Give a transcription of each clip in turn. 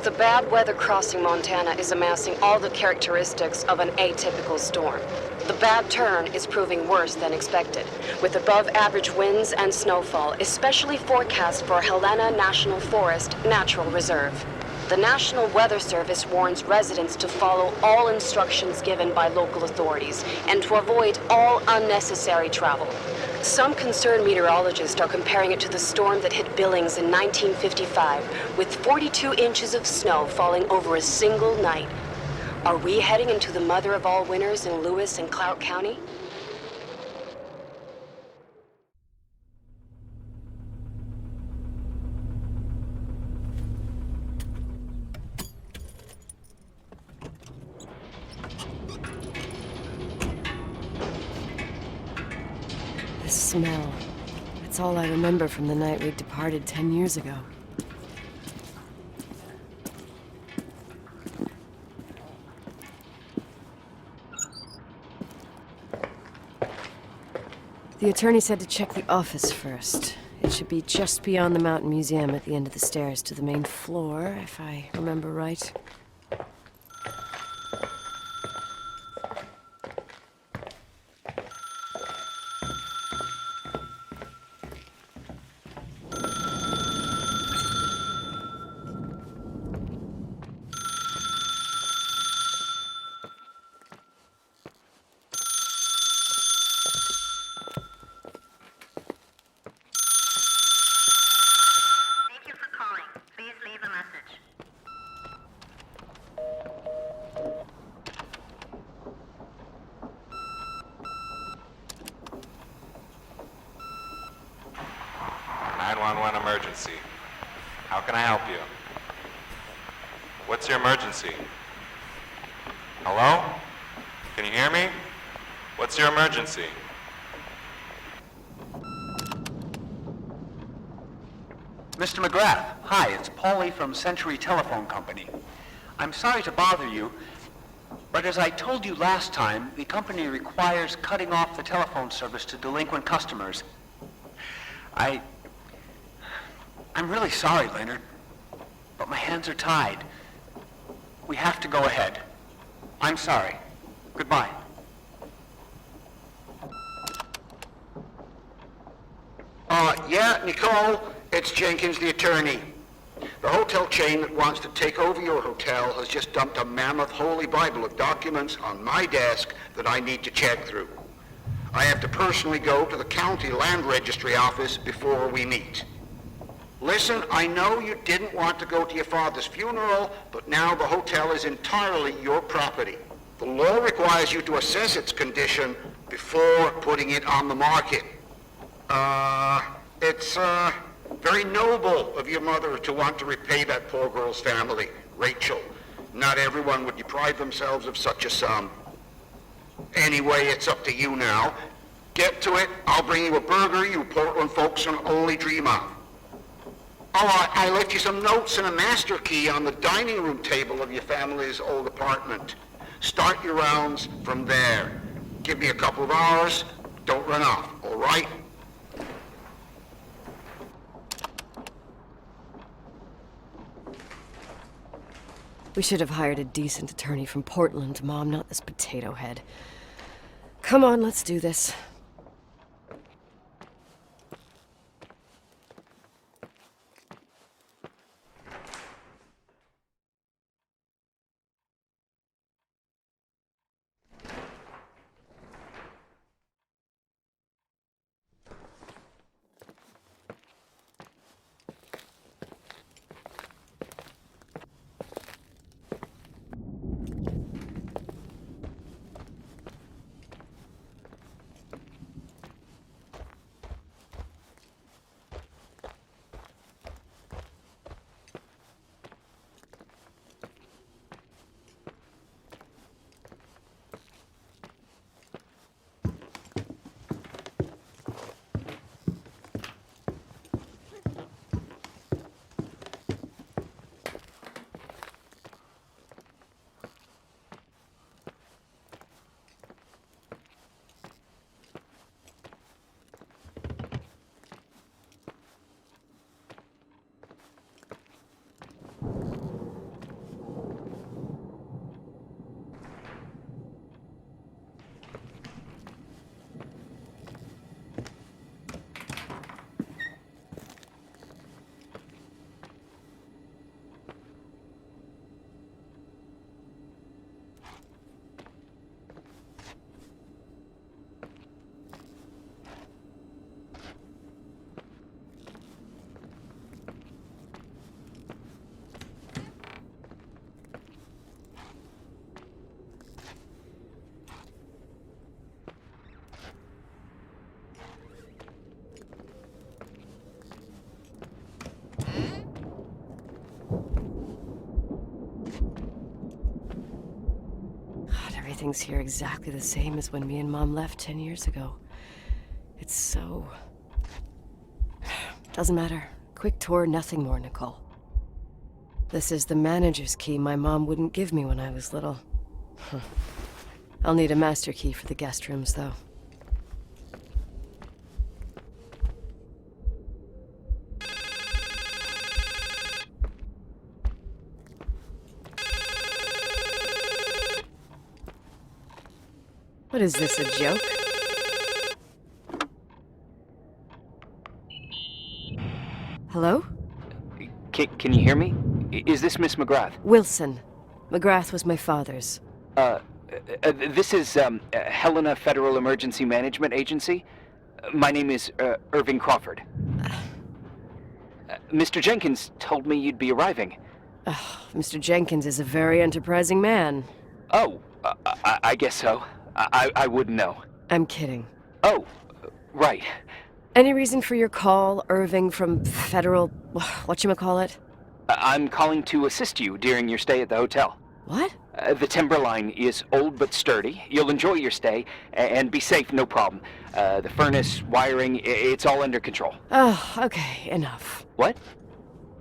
The bad weather crossing Montana is amassing all the characteristics of an atypical storm. The bad turn is proving worse than expected, with above-average winds and snowfall, especially forecast for Helena National Forest Natural Reserve. The National Weather Service warns residents to follow all instructions given by local authorities and to avoid all unnecessary travel. Some concerned meteorologists are comparing it to the storm that hit Billings in 1955, with 42 inches of snow falling over a single night. Are we heading into the mother of all winters in Lewis and Clark County? The smell. That's all I remember from the night we departed 10 years ago. The attorney said to check the office first. It should be just beyond the Mountain Museum at the end of the stairs to the main floor, if I remember right. Emergency. How can I help you? What's your emergency? Hello? Can you hear me? What's your emergency? Mr. McGrath, hi, it's Paulie from Century Telephone Company. I'm sorry to bother you, but as I told you last time, the company requires cutting off the telephone service to delinquent customers. I'm really sorry, Leonard, but my hands are tied. We have to go ahead. I'm sorry. Goodbye. Yeah, Nicole, it's Jenkins, the attorney. The hotel chain that wants to take over your hotel has just dumped a mammoth holy Bible of documents on my desk that I need to check through. I have to personally go to the county land registry office before we meet. Listen, I know you didn't want to go to your father's funeral, but now the hotel is entirely your property. The law requires you to assess its condition before putting it on the market. It's very noble of your mother to want to repay that poor girl's family, Räйchel. Not everyone would deprive themselves of such a sum. Anyway, it's up to you now. Get to it. I'll bring you a burger you Portland folks can only dream of. Oh, I left you some notes and a master key on the dining room table of your family's old apartment. Start your rounds from there. Give me a couple of hours. Don't run off, all right? We should have hired a decent attorney from Portland, Mom, not this potato head. Come on, let's do this. everything's here exactly the same as when me and Mom left 10 years ago. It's so... Doesn't matter. Quick tour, nothing more, Nicole. This is the manager's key my mom wouldn't give me when I was little. I'll need a master key for the guest rooms, though. What is this, a joke? Hello? Can you hear me? Is this Miss McGrath? Wilson. McGrath was my father's. This is Helena Federal Emergency Management Agency. My name is Irving Crawford. Mr. Jenkins told me you'd be arriving. Mr. Jenkins is a very enterprising man. Oh, I guess so. I wouldn't know. I'm kidding. Oh, right. Any reason for your call, Irving from Federal... whatchamacallit? I'm calling to assist you during your stay at the hotel. What? The Timberline is old but sturdy. You'll enjoy your stay, and be safe, no problem. The furnace, wiring, it's all under control. Oh, okay, enough. What?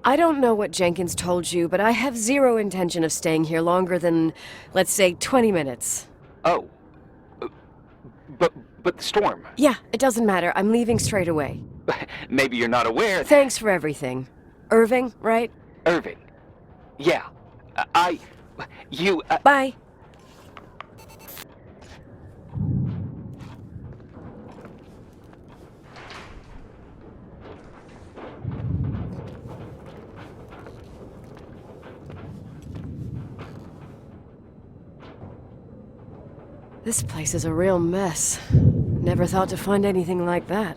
I don't know what Jenkins told you, but I have zero intention of staying here longer than, let's say, 20 minutes. Oh. But the storm. Yeah, it doesn't matter. I'm leaving straight away. Maybe you're not aware that... Thanks for everything. Irving, right? Irving. Yeah. You... Bye. This place is a real mess. Never thought to find anything like that.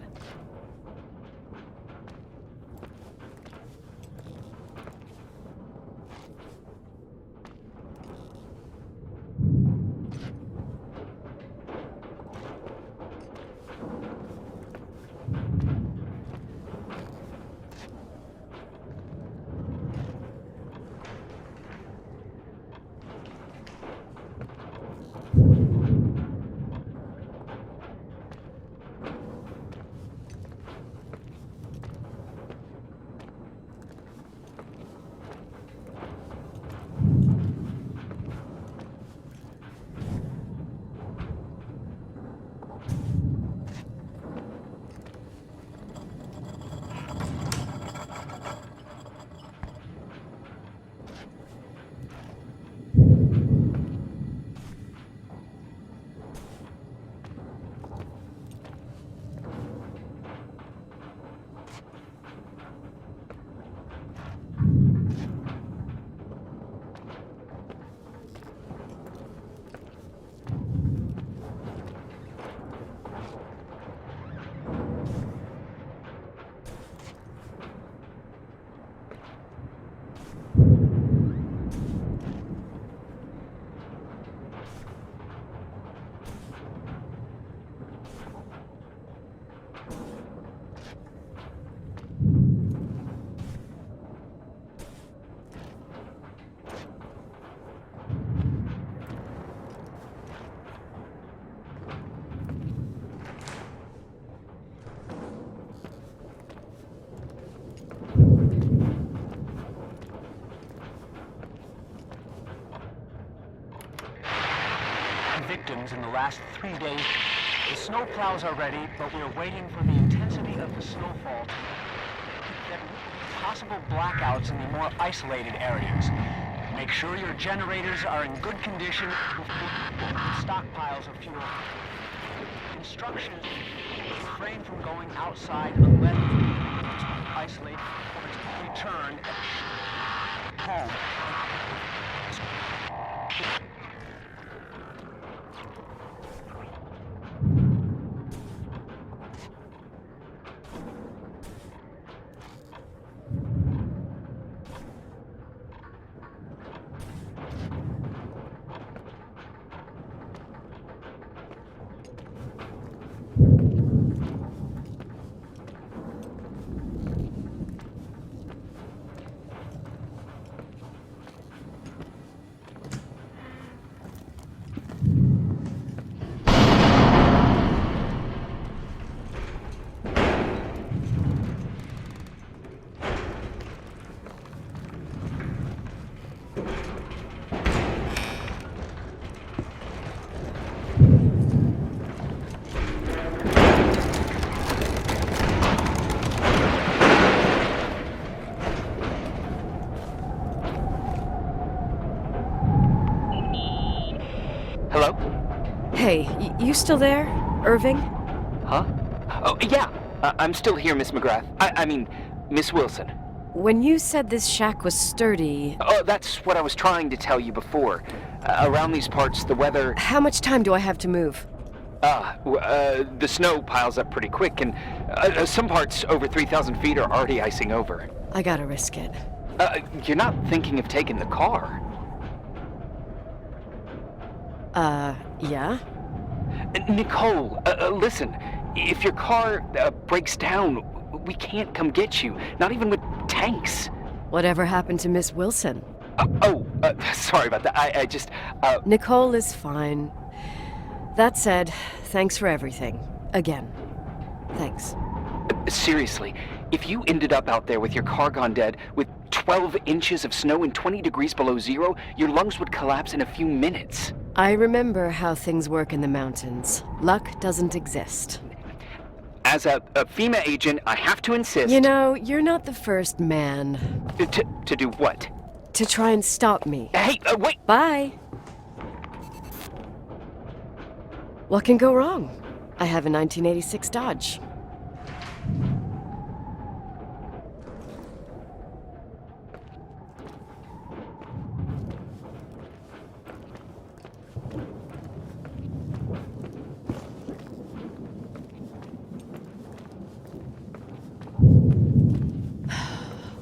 Victims in the last 3 days. The snow plows are ready, but we're waiting for the intensity of the snowfall. There will be possible blackouts in the more isolated areas. Make sure your generators are in good condition with stockpiles of fuel. Instructions: refrain from going outside unless isolate or return home. You still there, Irving? Huh? Oh, yeah. I'm still here, Miss McGrath. I mean, Miss Wilson. When you said this shack was sturdy... Oh, that's what I was trying to tell you before. Around these parts, the weather... How much time do I have to move? The snow piles up pretty quick, and some parts over 3,000 feet are already icing over. I gotta risk it. You're not thinking of taking the car? Yeah? Nicole, listen. If your car breaks down, we can't come get you. Not even with tanks. Whatever happened to Miss Wilson? Sorry about that. I just, Nicole is fine. That said, thanks for everything. Again. Thanks. Seriously, if you ended up out there with your car gone dead, with 12 inches of snow and 20 degrees below zero, your lungs would collapse in a few minutes. I remember how things work in the mountains. Luck doesn't exist. As a FEMA agent, I have to insist... You know, you're not the first man. To do what? To try and stop me. Hey, wait! Bye! What can go wrong? I have a 1986 Dodge.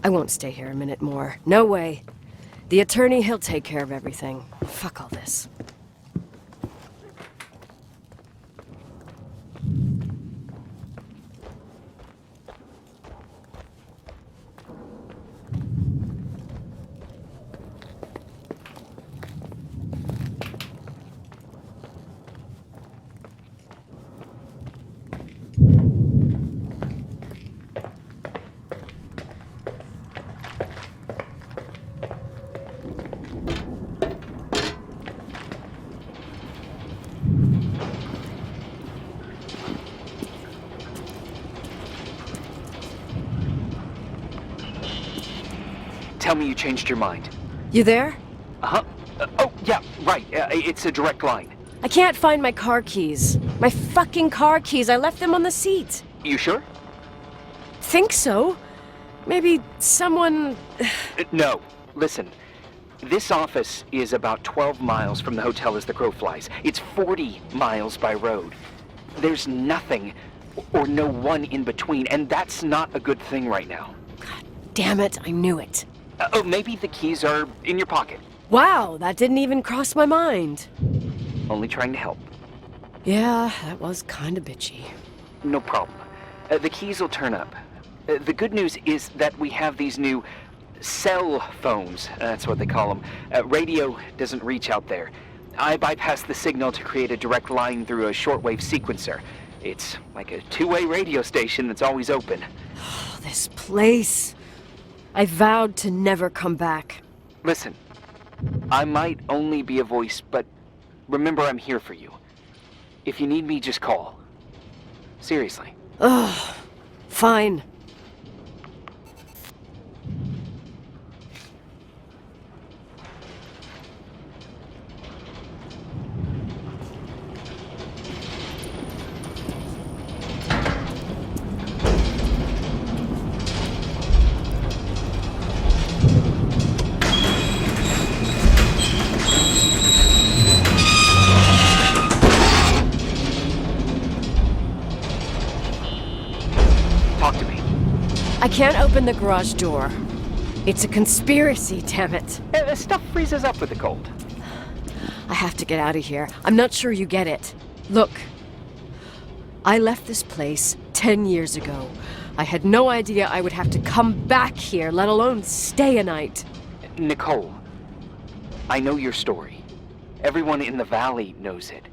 I won't stay here a minute more. No way. The attorney, he'll take care of everything. Fuck all this. Tell me you changed your mind. You there? Uh-huh. Oh, yeah, right. It's a direct line. I can't find my car keys. My fucking car keys. I left them on the seat. You sure? Think so. Maybe someone... No. Listen. This office is about 12 miles from the hotel as the crow flies. It's 40 miles by road. There's nothing or no one in between, and that's not a good thing right now. God damn it, I knew it. Maybe the keys are in your pocket. Wow, that didn't even cross my mind. Only trying to help. Yeah, that was kinda bitchy. No problem. The keys will turn up. The good news is that we have these new cell phones. That's what they call them. Radio doesn't reach out there. I bypassed the signal to create a direct line through a shortwave sequencer. It's like a two-way radio station that's always open. Oh, this place. I vowed to never come back. Listen, I might only be a voice, but remember I'm here for you. If you need me, just call. Seriously. Ugh. Fine. I can't open the garage door. It's a conspiracy, damn it. Stuff freezes up with the cold. I have to get out of here. I'm not sure you get it. Look, I left this place 10 years ago. I had no idea I would have to come back here, let alone stay a night. Nicole, I know your story. Everyone in the valley knows it.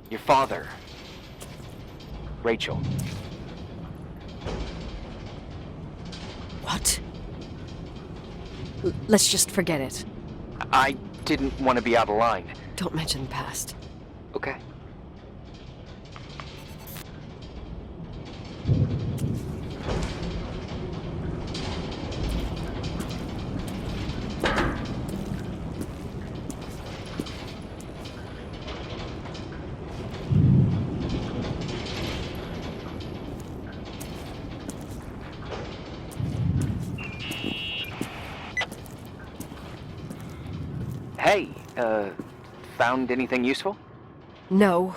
Your father, Räйchel. What? Let's just forget it. I didn't want to be out of line. Don't mention the past. Okay. Found anything useful? No.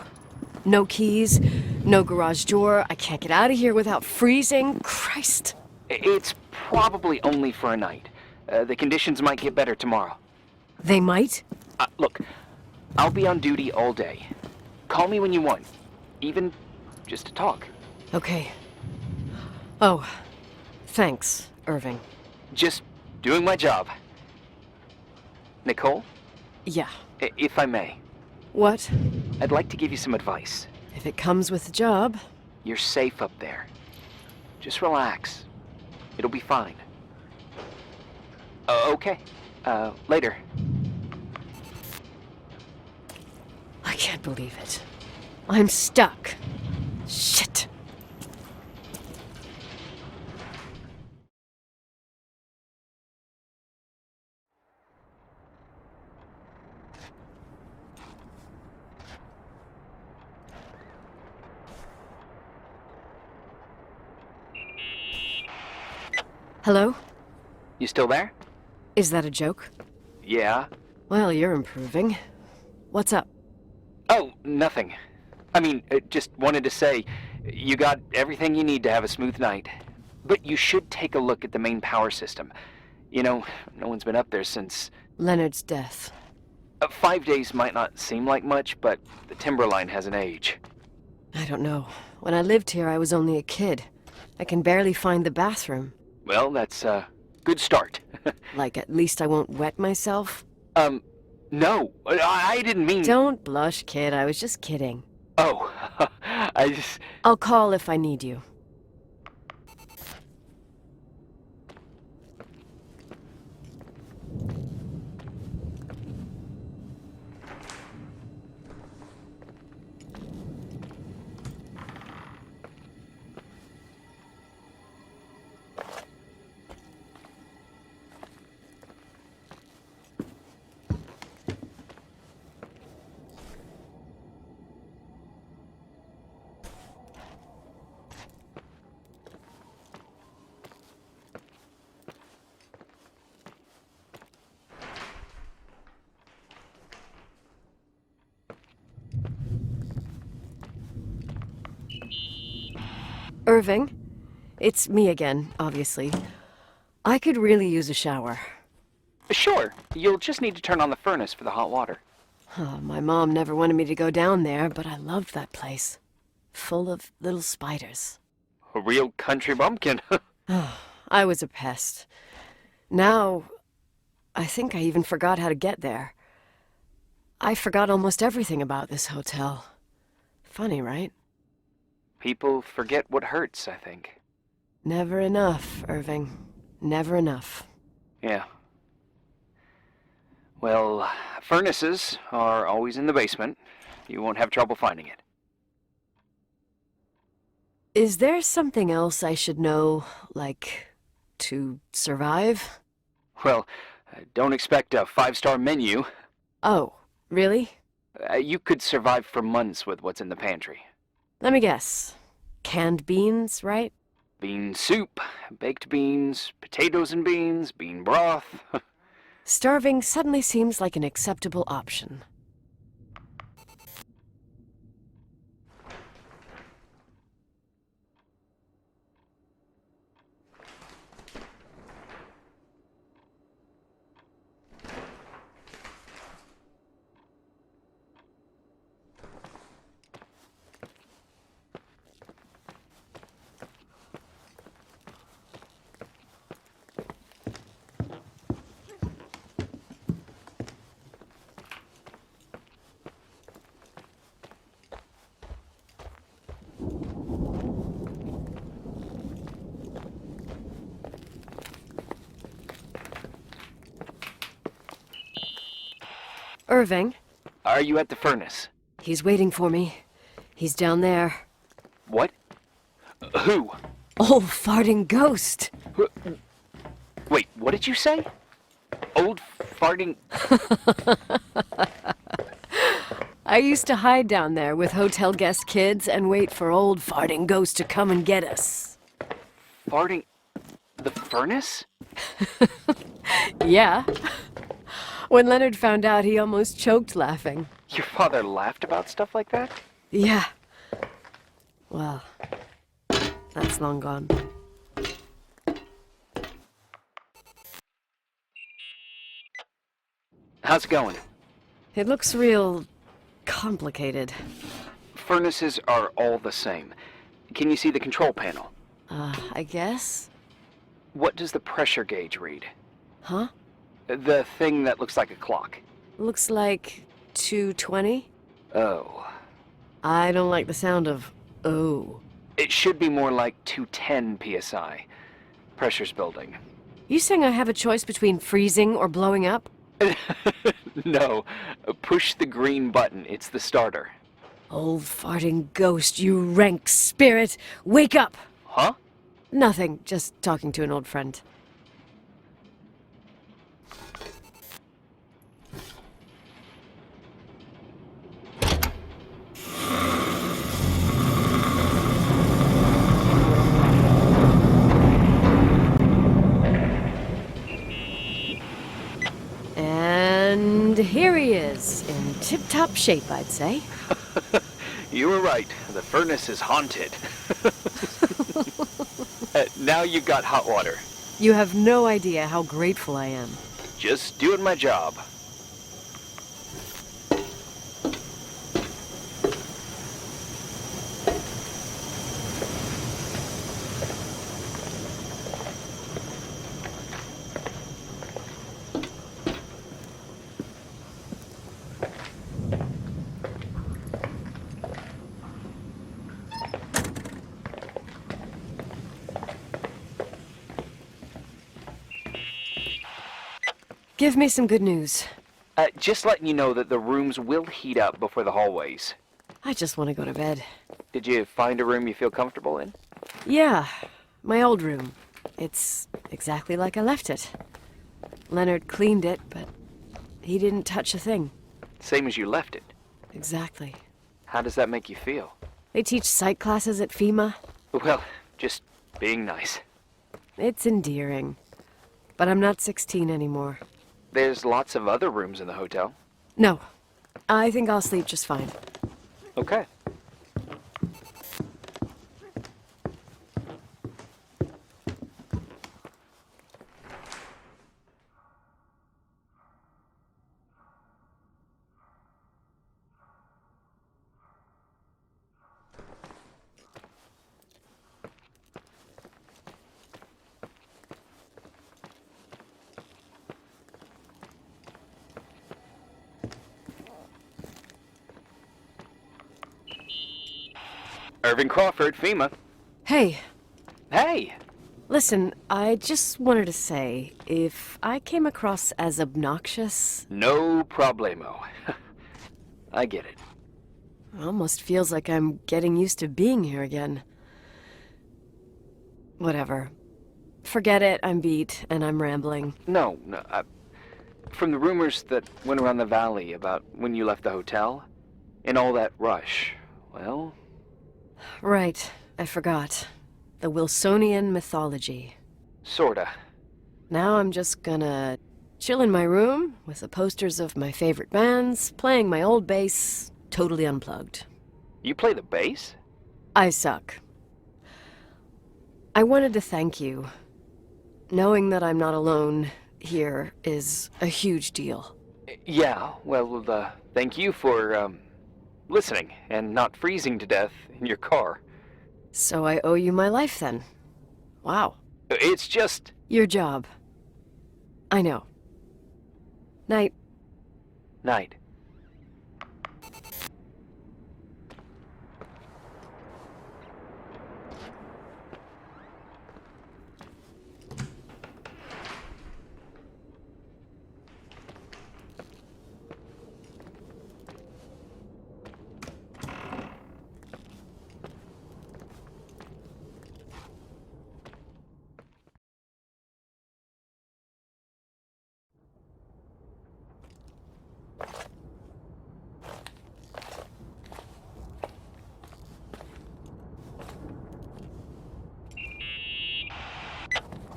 No keys, no garage door. I can't get out of here without freezing. Christ. It's probably only for a night. The conditions might get better tomorrow. They might? Look, I'll be on duty all day. Call me when you want. Even just to talk. Okay. Oh, thanks, Irving. Just doing my job. Nicole, Yeah. if I may, What? I'd like to give you some advice. If it comes with the job. You're safe up there. Just relax. It'll be fine. Okay. Later. I can't believe it. I'm stuck. Shit. Hello? You still there? Is that a joke? Yeah. Well, you're improving. What's up? Oh, nothing. I mean, just wanted to say, you got everything you need to have a smooth night. But you should take a look at the main power system. You know, no one's been up there since... Leonard's death. 5 days might not seem like much, but the timber line has an age. I don't know. When I lived here, I was only a kid. I can barely find the bathroom. Well, that's a good start. Like, at least I won't wet myself? No, I didn't mean... Don't blush, kid. I was just kidding. Oh, I just... I'll call if I need you. Irving? It's me again, obviously. I could really use a shower. Sure, you'll just need to turn on the furnace for the hot water. Oh, my mom never wanted me to go down there, but I loved that place. Full of little spiders. A real country bumpkin. Oh, I was a pest. Now, I think I even forgot how to get there. I forgot almost everything about this hotel. Funny, right? People forget what hurts, I think. Never enough, Irving. Never enough. Yeah. Well, furnaces are always in the basement. You won't have trouble finding it. Is there something else I should know, like, to survive? Well, don't expect a 5-star menu. Oh, really? You could survive for months with what's in the pantry. Let me guess. Canned beans, right? Bean soup, baked beans, potatoes and beans, bean broth. Starving suddenly seems like an acceptable option. Irving? Are you at the furnace? He's waiting for me. He's down there. What? Who? Old farting ghost! Wait, what did you say? Old farting... I used to hide down there with hotel guest kids and wait for old farting ghost to come and get us. Farting... the furnace? Yeah. When Leonard found out, he almost choked laughing. Your father laughed about stuff like that? Yeah. Well, that's long gone. How's it going? It looks real complicated. Furnaces are all the same. Can you see the control panel? I guess? What does the pressure gauge read? Huh? The thing that looks like a clock. Looks like 220? Oh. I don't like the sound of oh. It should be more like 210 psi. Pressure's building. You saying I have a choice between freezing or blowing up? No. Push the green button. It's the starter. Old farting ghost, you rank spirit! Wake up! Huh? Nothing, just talking to an old friend. And here he is, in tip-top shape, I'd say. You were right. The furnace is haunted. Now you've got hot water. You have no idea how grateful I am. Just doing my job. Give me some good news. Just letting you know that the rooms will heat up before the hallways. I just want to go to bed. Did you find a room you feel comfortable in? Yeah, my old room. It's exactly like I left it. Leonard cleaned it, but he didn't touch a thing. Same as you left it. Exactly. How does that make you feel? They teach psych classes at FEMA. Well, just being nice. It's endearing. But I'm not 16 anymore. There's lots of other rooms in the hotel. No, I think I'll sleep just fine. Okay. Irving Crawford, FEMA. Hey, Hey! listen, I just wanted to say, if I came across as obnoxious, No problemo. I get it. it almost feels like I'm getting used to being here again. Whatever. Forget it, I'm beat, and I'm rambling. No, from the rumors that went around the valley about when you left the hotel, and all that rush, well... Right, I forgot. The Wilsonian mythology. Sorta. Now I'm just gonna chill in my room with the posters of my favorite bands, playing my old bass, totally unplugged. You play the bass? I suck. I wanted to thank you. Knowing that I'm not alone here is a huge deal. Yeah, well, thank you for, listening and not freezing to death in your car. So I owe you my life then. Wow. It's just... Your job. I know. Night. Night.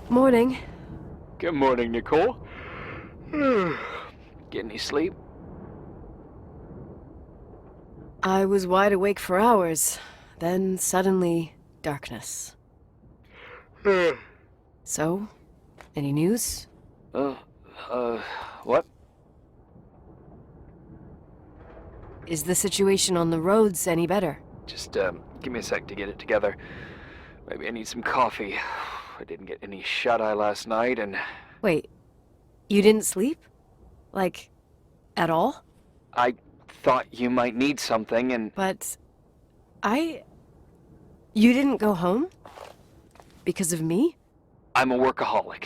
Morning. Good morning, Nicole. Get any sleep? I was wide awake for hours. Then suddenly, darkness. So, any news? What? Is the situation on the roads any better? Just, give me a sec to get it together. Maybe I need some coffee. I didn't get any shut-eye last night, and... Wait, you didn't sleep? Like, at all? I thought you might need something, and... But... You didn't go home? Because of me? I'm a workaholic.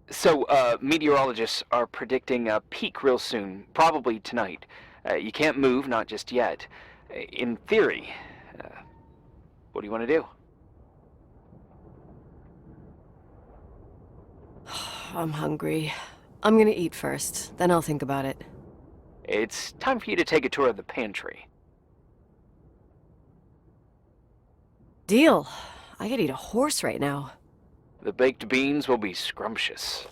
So, meteorologists are predicting a peak real soon, probably tonight. You can't move, not just yet. In theory, what do you want to do? I'm hungry. I'm gonna eat first, then I'll think about it. It's time for you to take a tour of the pantry. Deal. I could eat a horse right now. The baked beans will be scrumptious.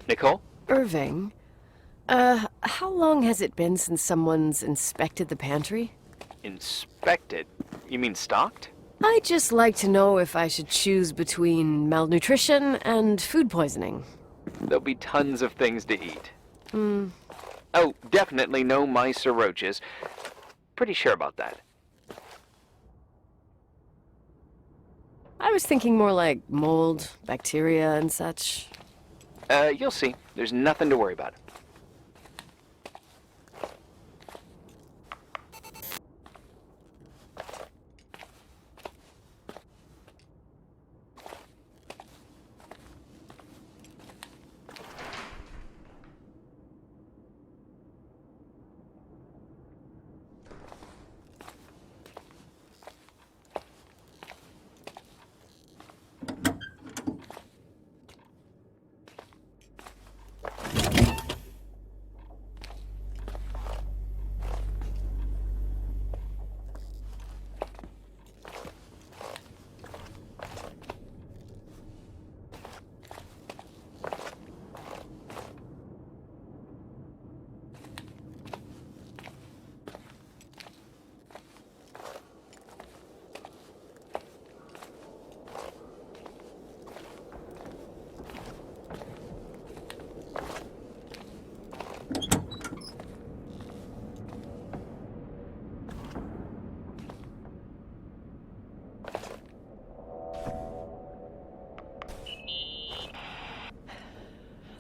Nicole? Irving, how long has it been since someone's inspected the pantry? Inspected? You mean stocked? I'd just like to know if I should choose between malnutrition and food poisoning. There'll be tons of things to eat. Oh, definitely no mice or roaches. Pretty sure about that. I was thinking more like mold, bacteria, and such. You'll see. There's nothing to worry about.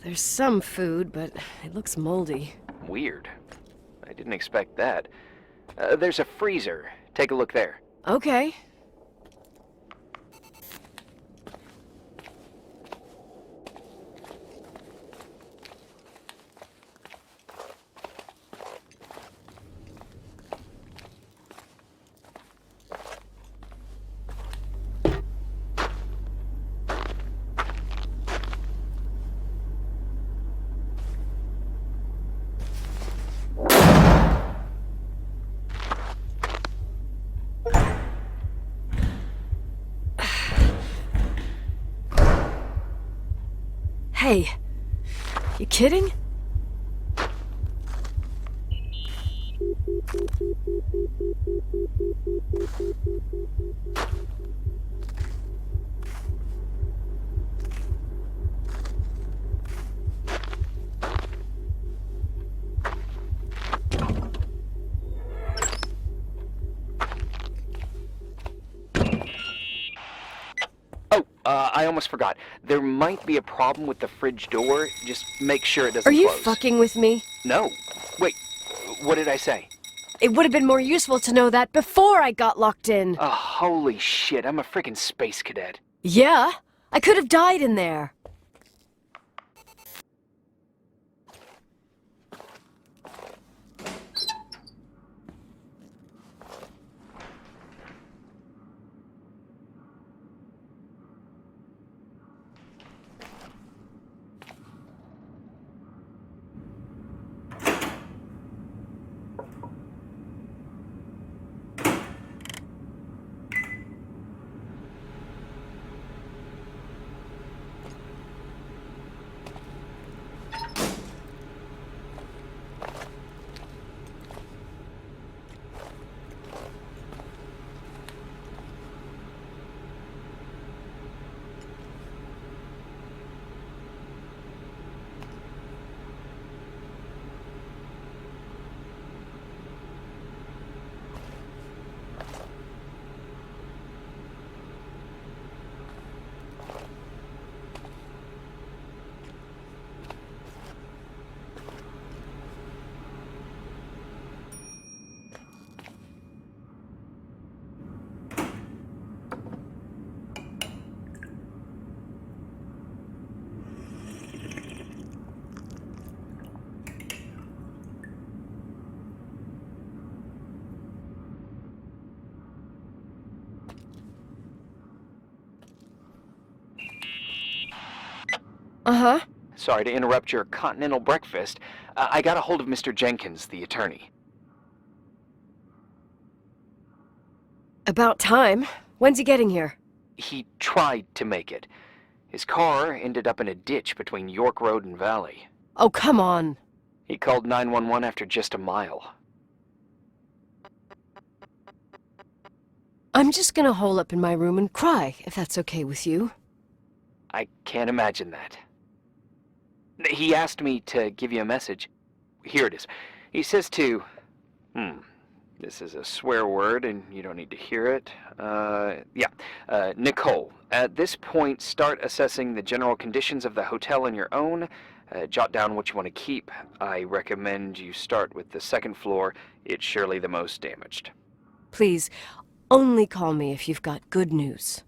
There's some food, but it looks moldy. Weird. I didn't expect that. There's a freezer. Take a look there. Okay. Hey, you kidding? I almost forgot. There might be a problem with the fridge door. Just make sure it doesn't Are you close. fucking with me? No. Wait, what did I say? It would have been more useful to know that before I got locked in. Oh, holy shit, I'm a freaking space cadet. Yeah? I could have died in there. Uh-huh. Sorry to interrupt your continental breakfast. I got a hold of Mr. Jenkins, the attorney. About time. When's he getting here? He tried to make it. His car ended up in a ditch between York Road and Valley. Oh, come on. He called 911 after just a mile. I'm just gonna hole up in my room and cry, if that's okay with you. I can't imagine that. He asked me to give you a message. Here it is. He says to... This is a swear word, and you don't need to hear it. Nicole, at this point, start assessing the general conditions of the hotel on your own. Jot down what you want to keep. I recommend you start with the second floor. It's surely the most damaged. Please, only call me if you've got good news.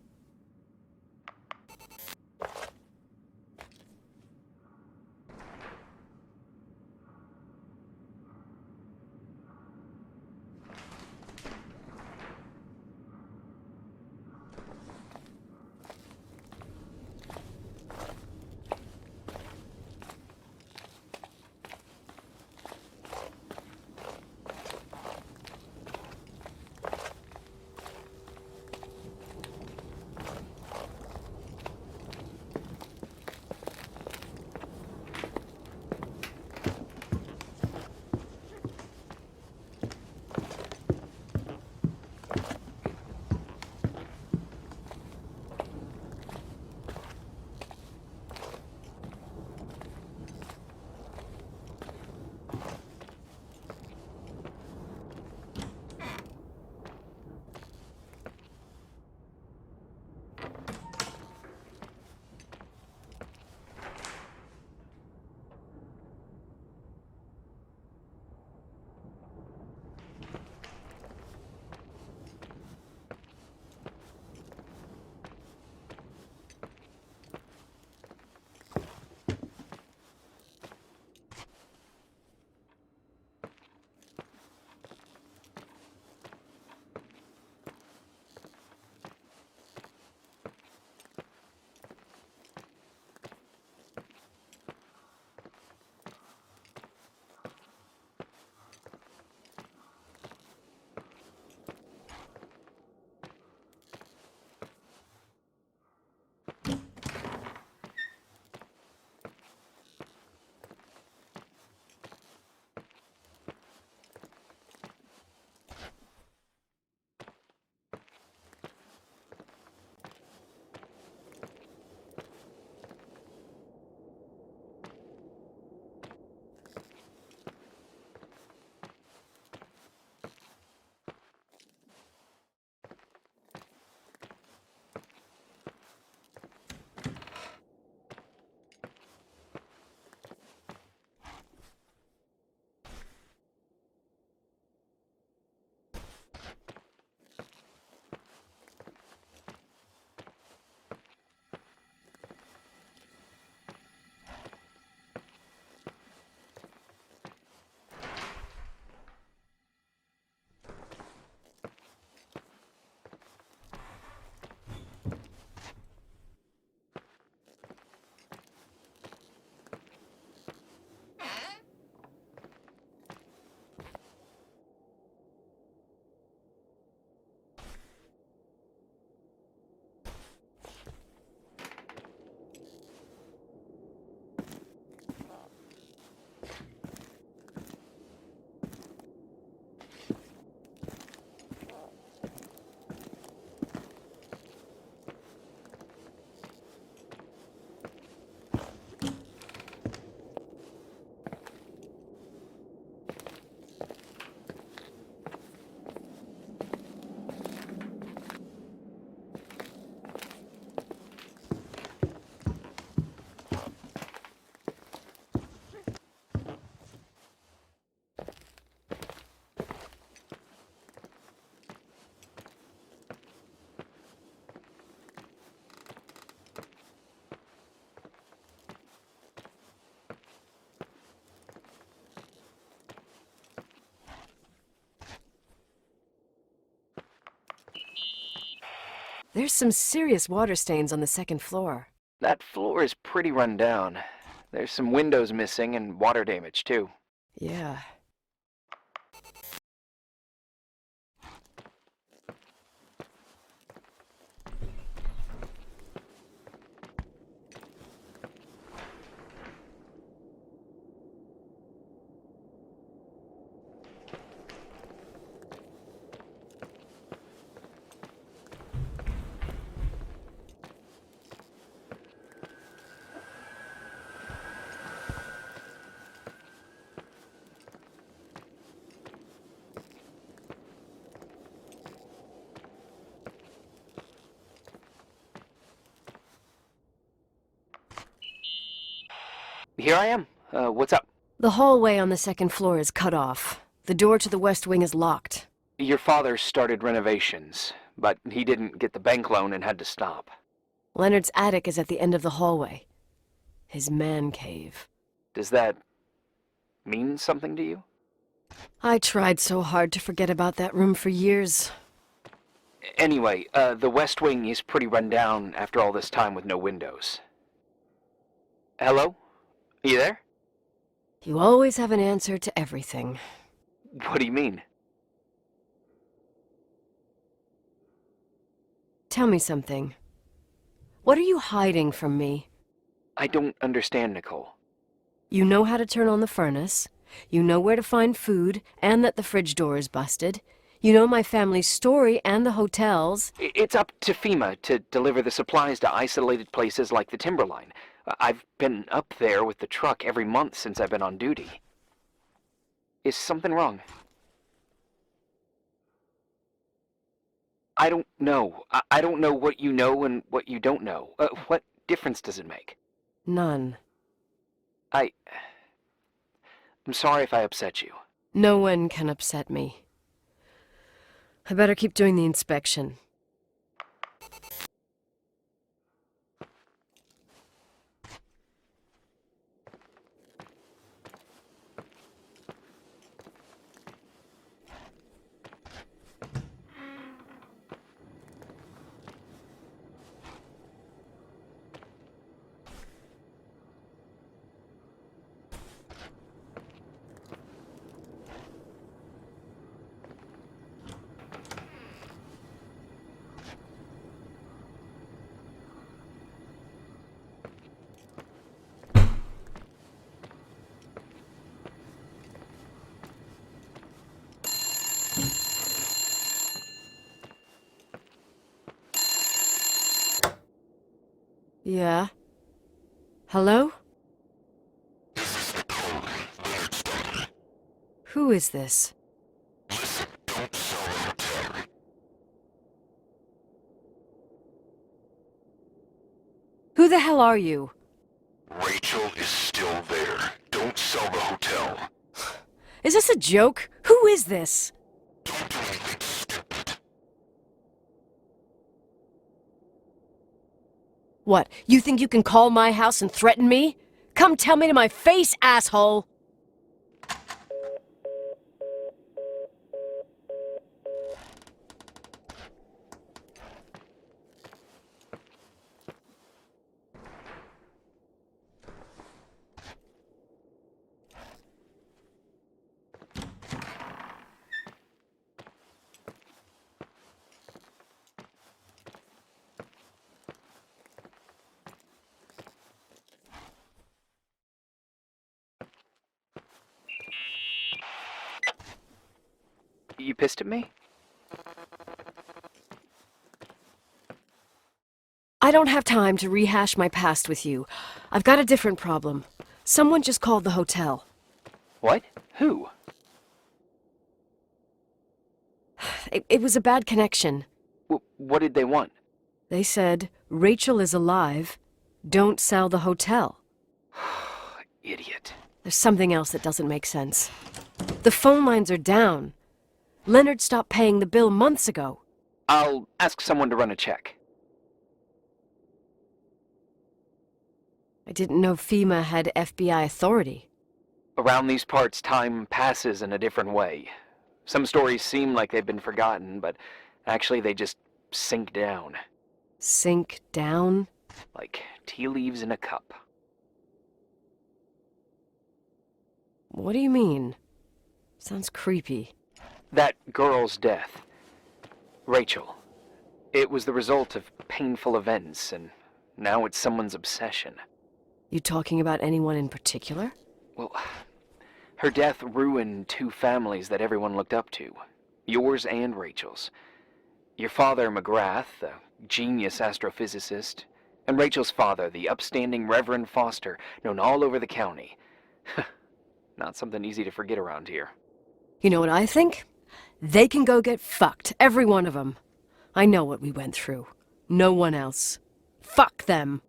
There's some serious water stains on the second floor. That floor is pretty run down. There's some windows missing and water damage, too. Yeah. Here I am. What's up? The hallway on the second floor is cut off. The door to the west wing is locked. Your father started renovations, but he didn't get the bank loan and had to stop. Leonard's attic is at the end of the hallway. His man cave. Does that mean something to you? I tried so hard to forget about that room for years. Anyway, the west wing is pretty run down after all this time with no windows. Hello? You there? You always have an answer to everything. What do you mean? Tell me something. What are you hiding from me? I don't understand, Nicole. You know how to turn on the furnace. You know where to find food, and that the fridge door is busted. You know my family's story and the hotels. It's up to FEMA to deliver the supplies to isolated places like the Timberline. I've been up there with the truck every month since I've been on duty. Is something wrong? I don't know. I don't know what you know and what you don't know. What difference does it make? None. I'm sorry if I upset you. No one can upset me. I better keep doing the inspection. Yeah? Hello? This is Nicole, Leonard's daughter. Who is this? Listen, don't sell the hotel. Who the hell are you? Рэйчel is still there. Don't sell the hotel. Is this a joke? Who is this? Don't do anything stupid. What, you think you can call my house and threaten me? Come tell me to my face, asshole! You pissed at me? I don't have time to rehash my past with you. I've got a different problem. Someone just called the hotel. What? Who? It was a bad connection. What did they want? They said, Рэйчel is alive. Don't sell the hotel. Idiot. There's something else that doesn't make sense. The phone lines are down. Leonard stopped paying the bill months ago. I'll ask someone to run a check. I didn't know FEMA had FBI authority. Around these parts, time passes in a different way. Some stories seem like they've been forgotten, but actually they just sink down. Sink down? Like tea leaves in a cup. What do you mean? Sounds creepy. That girl's death. Рэйчел. It was the result of painful events, and now it's someone's obsession. You talking about anyone in particular? Well, her death ruined two families that everyone looked up to. Yours and Рэйchel's. Your father, McGrath, a genius astrophysicist, and Рэйchel's father, the upstanding Reverend Foster, known all over the county. Not something easy to forget around here. You know what I think? They can go get fucked, every one of them. I know what we went through. No one else. Fuck them.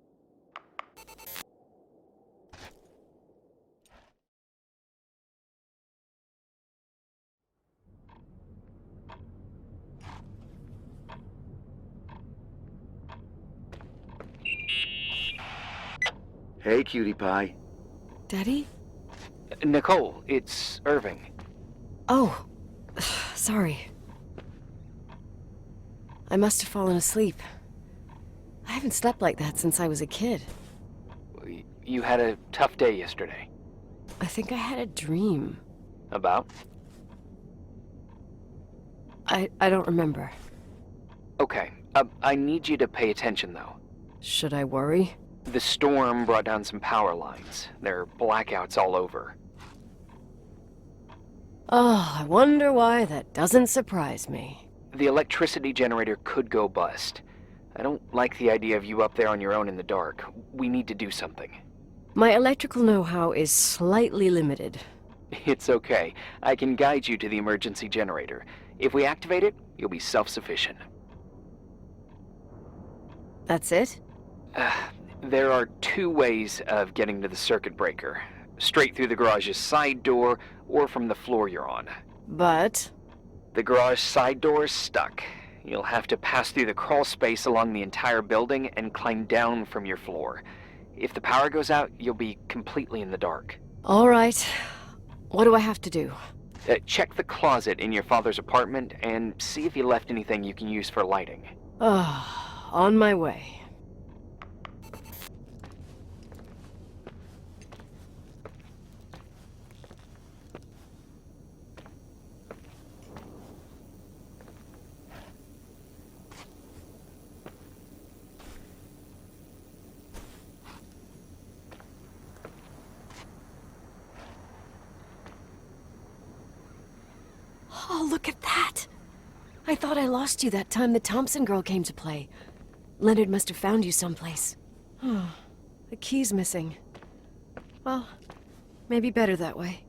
Hey, cutie pie. Daddy? Nicole, it's Irving. Oh, sorry. I must have fallen asleep. I haven't slept like that since I was a kid. You had a tough day yesterday. I think I had a dream. About? I don't remember. Okay, I need you to pay attention, though. Should I worry? The storm brought down some power lines. There are blackouts all over. Oh, I wonder why that doesn't surprise me. The electricity generator could go bust. I don't like the idea of you up there on your own in the dark. We need to do something. My electrical know-how is slightly limited. It's okay. I can guide you to the emergency generator. If we activate it, you'll be self-sufficient. That's it? There are two ways of getting to the circuit breaker. Straight through the garage's side door, or from the floor you're on. But... The garage side door is stuck. You'll have to pass through the crawl space along the entire building and climb down from your floor. If the power goes out, you'll be completely in the dark. all right. What do I have to do? Check the closet in your father's apartment and see if he left anything you can use for lighting. Oh, on my way. Oh, look at that! I thought I lost you that time the Thompson girl came to play. Leonard must have found you someplace. Oh, the key's missing. Well, maybe better that way.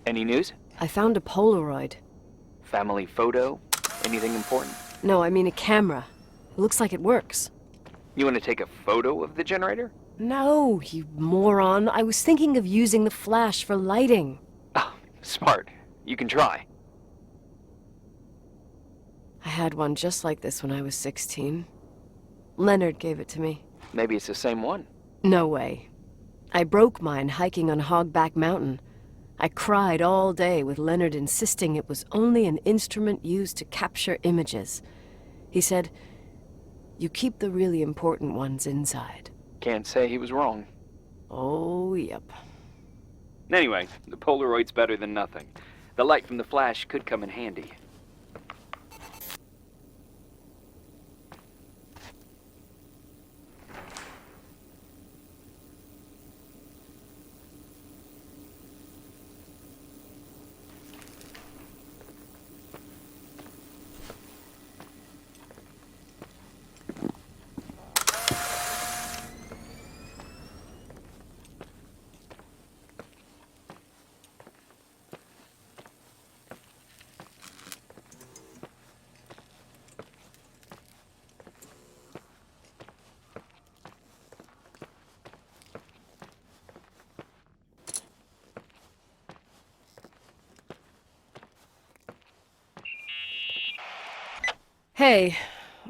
Any news? I found a Polaroid. Family photo? Anything important? No, I mean a camera. It looks like it works. You want to take a photo of the generator? No, you moron. I was thinking of using the flash for lighting. Oh, smart. You can try. I had one just like this when I was 16. Leonard gave it to me. Maybe it's the same one. No way. I broke mine hiking on Hogback Mountain. I cried all day with Leonard insisting it was only an instrument used to capture images. He said, "You keep the really important ones inside." Can't say he was wrong. Oh, yep. Anyway, the Polaroid's better than nothing. The light from the flash could come in handy. Hey.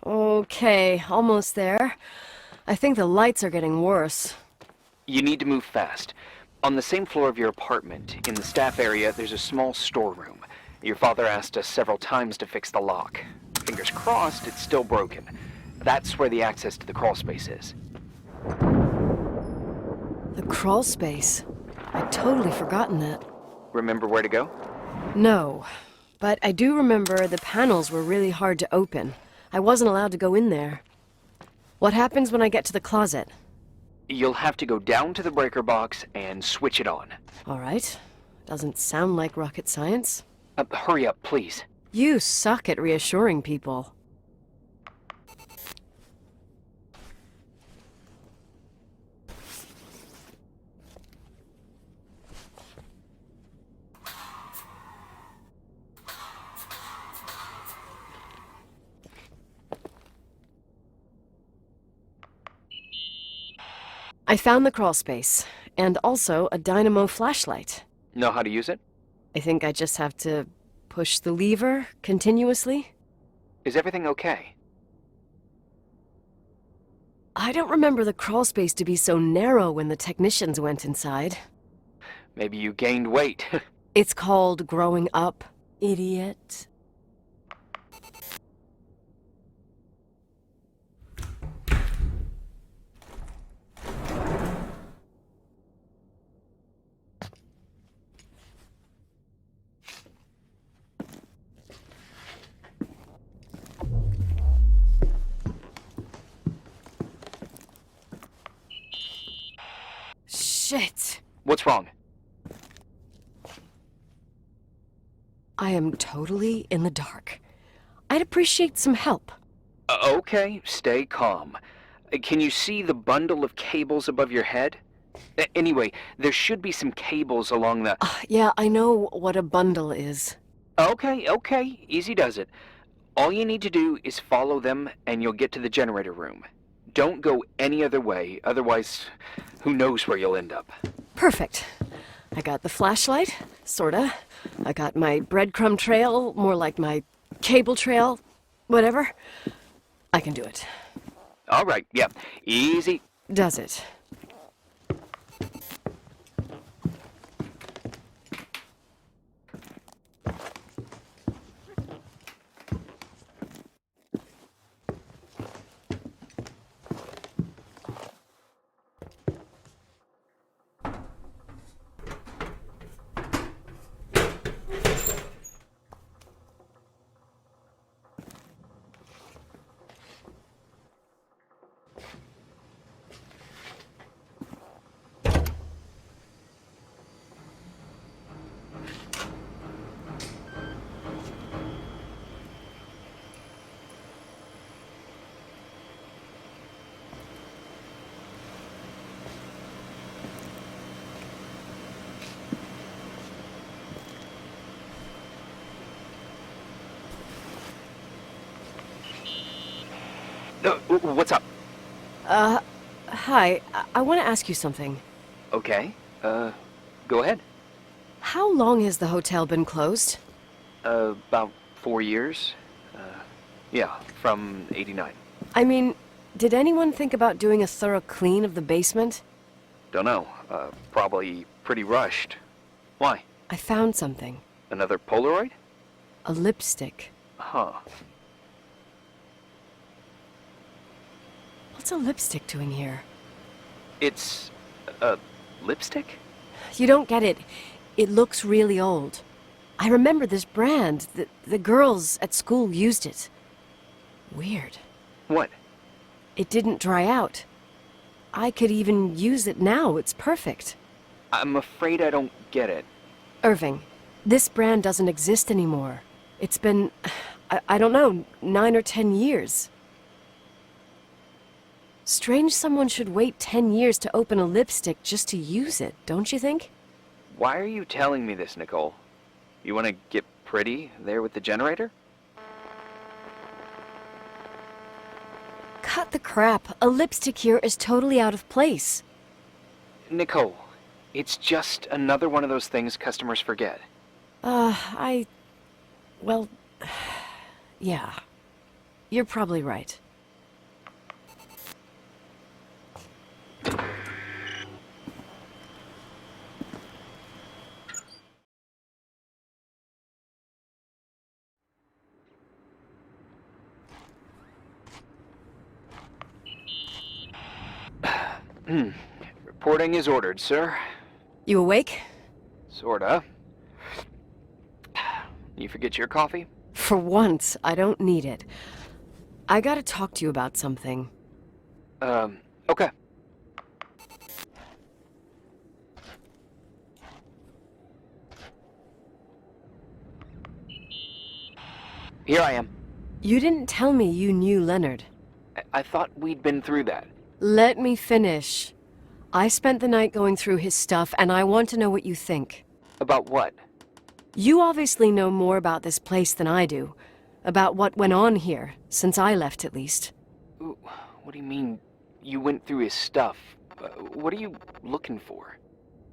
Okay, almost there. I think the lights are getting worse. You need to move fast. On the same floor of your apartment, in the staff area, there's a small storeroom. Your father asked us several times to fix the lock. Fingers crossed, it's still broken. That's where the access to the crawl space is. The crawl space. I'd totally forgotten that. Remember where to go? No, but I do remember the panels were really hard to open. I wasn't allowed to go in there. What happens when I get to the closet? You'll have to go down to the breaker box and switch it on. All right. Doesn't sound like rocket science. Hurry up, please. You suck at reassuring people. I found the crawl space, and also a dynamo flashlight. Know how to use it? I think I just have to push the lever continuously. Is everything okay? I don't remember the crawl space to be so narrow when the technicians went inside. Maybe you gained weight. It's called growing up, idiot. Shit. What's wrong? I am totally in the dark. I'd appreciate some help. Okay, stay calm. Can you see the bundle of cables above your head? Anyway, there should be some cables along the... Yeah, I know what a bundle is. Okay, easy does it. All you need to do is follow them and you'll get to the generator room. Don't go any other way, otherwise, who knows where you'll end up. Perfect. I got the flashlight, sorta. I got my breadcrumb trail, more like my cable trail, whatever. I can do it. All right, yeah, easy. Does it? What's up? Hi. I want to ask you something. Okay, go ahead. How long has the hotel been closed? About 4 years. Yeah, from '89. I mean, did anyone think about doing a thorough clean of the basement? Don't know. Probably pretty rushed. Why? I found something. Another Polaroid? A lipstick. Huh. What's a lipstick doing here? It's a lipstick? You don't get it. It looks really old. I remember this brand. The girls at school used it. Weird. What? It didn't dry out. I could even use it now. It's perfect. I'm afraid I don't get it. Irving, this brand doesn't exist anymore. It's been, I don't know, 9 or 10 years. Strange someone should wait 10 years to open a lipstick just to use it, don't you think? Why are you telling me this, Nicole? You want to get pretty there with the generator? Cut the crap. A lipstick here is totally out of place. Nicole, it's just another one of those things customers forget. Well, yeah. You're probably right. Reporting is ordered, sir. You awake? Sorta. You forget your coffee? For once, I don't need it. I gotta talk to you about something. Okay. Here I am. You didn't tell me you knew Leonard. I thought we'd been through that. Let me finish. I spent the night going through his stuff, and I want to know what you think. About what? You obviously know more about this place than I do. About what went on here, since I left at least. Ooh, what do you mean, you went through his stuff? What are you looking for?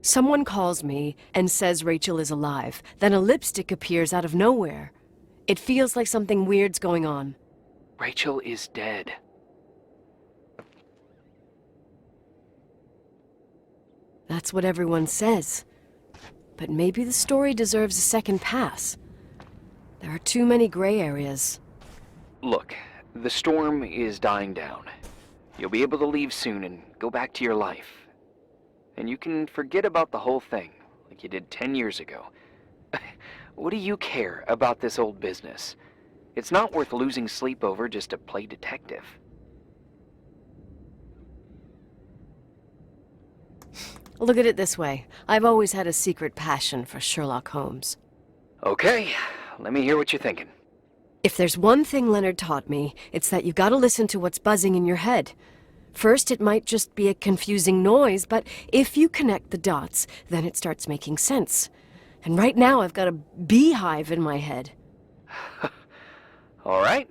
Someone calls me and says Рэйчел is alive. Then a lipstick appears out of nowhere. It feels like something weird's going on. Рэйчel is dead. That's what everyone says. But maybe the story deserves a second pass. There are too many gray areas. Look, the storm is dying down. You'll be able to leave soon and go back to your life. And you can forget about the whole thing, like you did 10 years ago. What do you care about this old business? It's not worth losing sleep over just to play detective. Look at it this way. I've always had a secret passion for Sherlock Holmes. Okay, let me hear what you're thinking. If there's one thing Leonard taught me, it's that you gotta listen to what's buzzing in your head. First, it might just be a confusing noise, but if you connect the dots, then it starts making sense. And right now, I've got a beehive in my head. All right,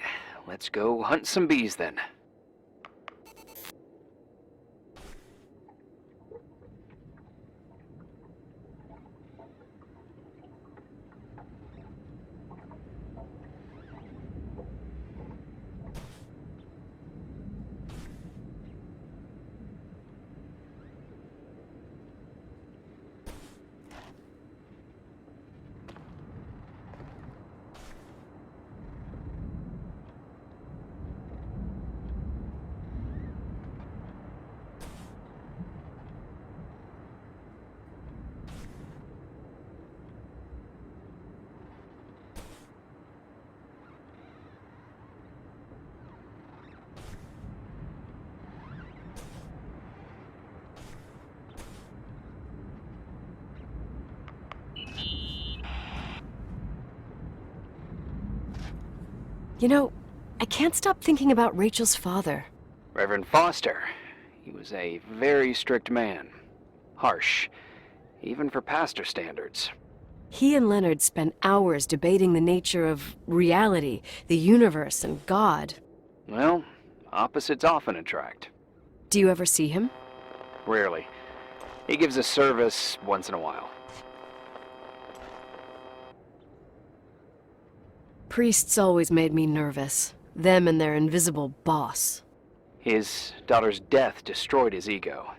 let's go hunt some bees then. You know, I can't stop thinking about Rachel's father. Reverend Foster. He was a very strict man. Harsh, even for pastor standards. He and Leonard spent hours debating the nature of reality, the universe, and God. Well, opposites often attract. Do you ever see him? Rarely. He gives a service once in a while. Priests always made me nervous. Them and their invisible boss. His daughter's death destroyed his ego.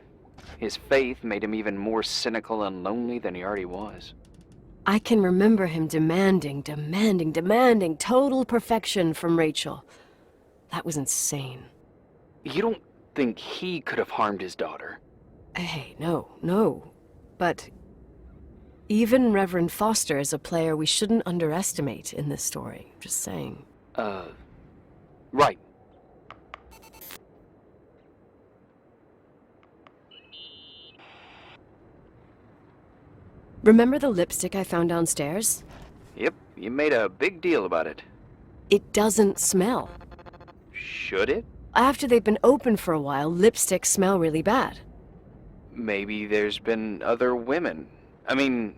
His faith made him even more cynical and lonely than he already was. I can remember him demanding total perfection from Рэйчел. That was insane. You don't think he could have harmed his daughter? Hey, no. But even Reverend Foster is a player we shouldn't underestimate in this story. Just saying. Right. Remember the lipstick I found downstairs? Yep, you made a big deal about it. It doesn't smell. Should it? After they've been open for a while, lipsticks smell really bad. Maybe there's been other women. I mean...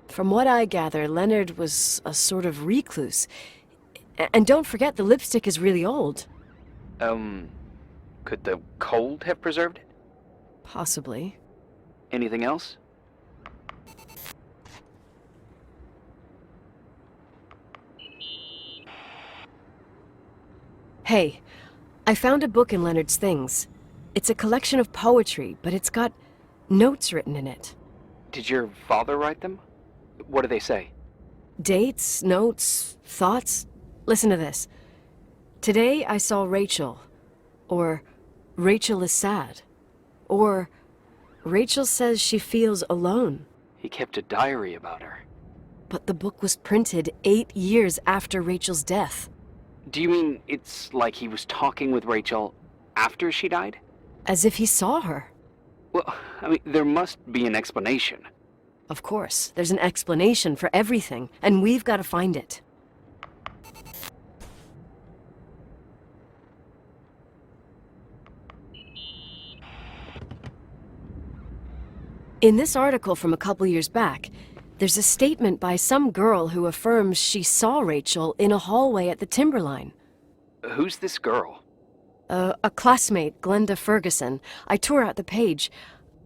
From what I gather, Leonard was a sort of recluse. And don't forget, the lipstick is really old. Could the cold have preserved it? Possibly. Anything else? Hey, I found a book in Leonard's things. It's a collection of poetry, but it's got notes written in it. Did your father write them? What do they say? Dates, notes, thoughts. Listen to this. Today I saw Рэйчел. Or Рэйчel is sad. Or Рэйchel says she feels alone. He kept a diary about her. But the book was printed 8 years after Рэйchel's death. Do you mean it's like he was talking with Рэйchel after she died? As if he saw her. Well, I mean, there must be an explanation. Of course, there's an explanation for everything, and we've got to find it. In this article from a couple years back, there's a statement by some girl who affirms she saw Рэйchel in a hallway at the Timberline. Who's this girl? A classmate, Glenda Ferguson. I tore out the page.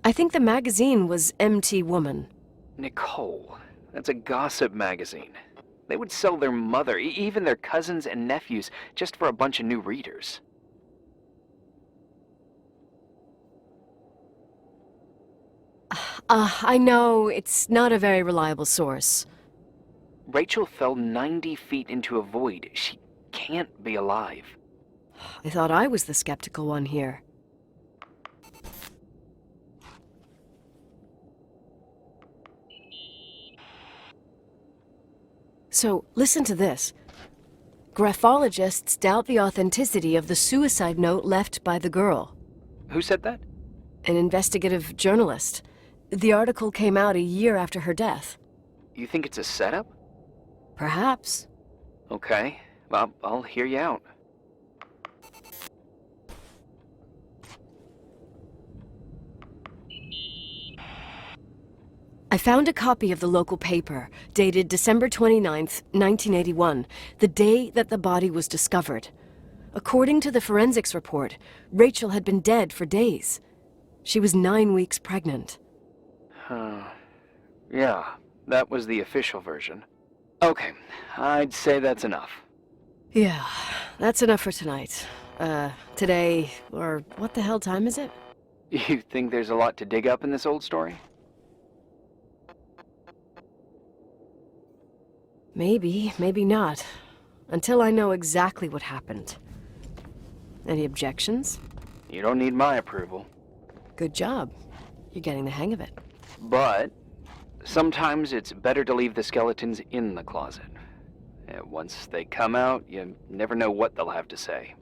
I think the magazine was MT Woman. Nicole. That's a gossip magazine. They would sell their mother, even their cousins and nephews, just for a bunch of new readers. I know, it's not a very reliable source. Рэйchel fell 90 feet into a void. She can't be alive. I thought I was the skeptical one here. So, listen to this. Graphologists doubt the authenticity of the suicide note left by the girl. Who said that? An investigative journalist. The article came out a year after her death. You think it's a setup? Perhaps. Okay, I'll hear you out. I found a copy of the local paper, dated December 29th, 1981, the day that the body was discovered. According to the forensics report, Рэйchel had been dead for days. She was 9 weeks pregnant. Yeah, that was the official version. Okay, I'd say that's enough. Yeah, that's enough for tonight. Today, or what the hell time is it? You think there's a lot to dig up in this old story? Maybe, maybe not. Until I know exactly what happened. Any objections? You don't need my approval. Good job. You're getting the hang of it. But sometimes it's better to leave the skeletons in the closet. Once they come out, you never know what they'll have to say.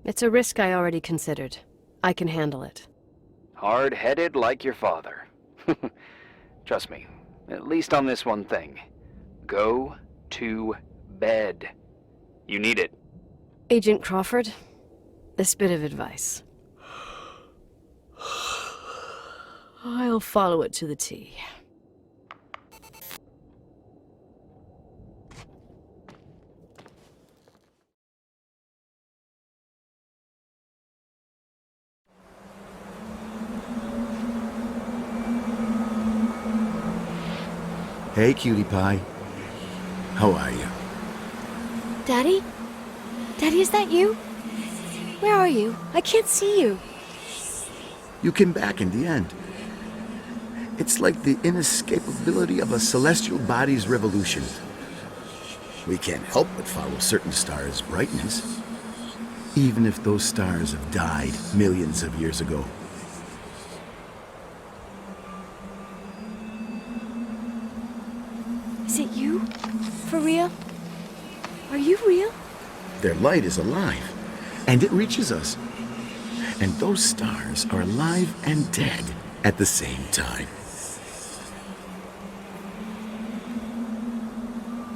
It's a risk I already considered. I can handle it. Hard-headed like your father. Trust me, at least on this one thing. Go to bed. You need it. Agent Crawford, this bit of advice. I'll follow it to the T. Hey, cutie pie. How are you? Daddy? Daddy, is that you? Where are you? I can't see you. You came back in the end. It's like the inescapability of a celestial body's revolution. We can't help but follow certain stars' brightness, even if those stars have died millions of years ago. Is it you? For real? Are you real? Their light is alive, and it reaches us. And those stars are alive and dead at the same time.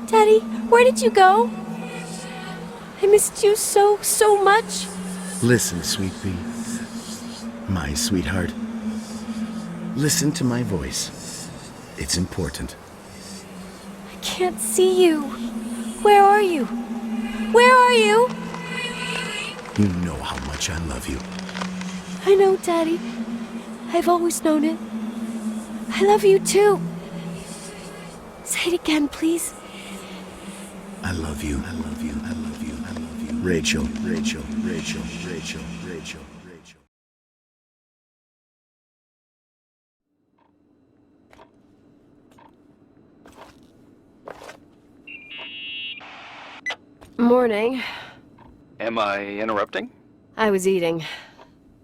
Daddy, where did you go? I missed you so much. Listen, sweet pea. My sweetheart. Listen to my voice. It's important. I can't see you. Where are you? Where are you? You know how much I love you. I know, Daddy. I've always known it. I love you too. Say it again, please. I love you. I love you. I love you. I love you. Рэйчел, Рэйчел, Рэйчел, Рэйчel, Рэйчel, Рэйчel. Morning. Am I interrupting? I was eating.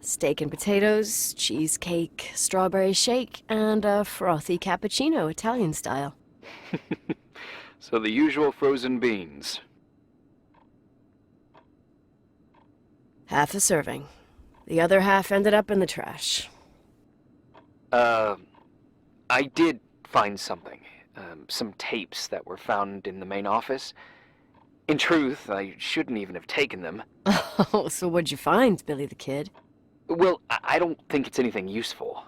Steak and potatoes, cheesecake, strawberry shake, and a frothy cappuccino, Italian style. So the usual frozen beans. Half a serving. The other half ended up in the trash. I did find something. Some tapes that were found in the main office. In truth, I shouldn't even have taken them. Oh, so what'd you find, Billy the Kid? Well, I don't think it's anything useful.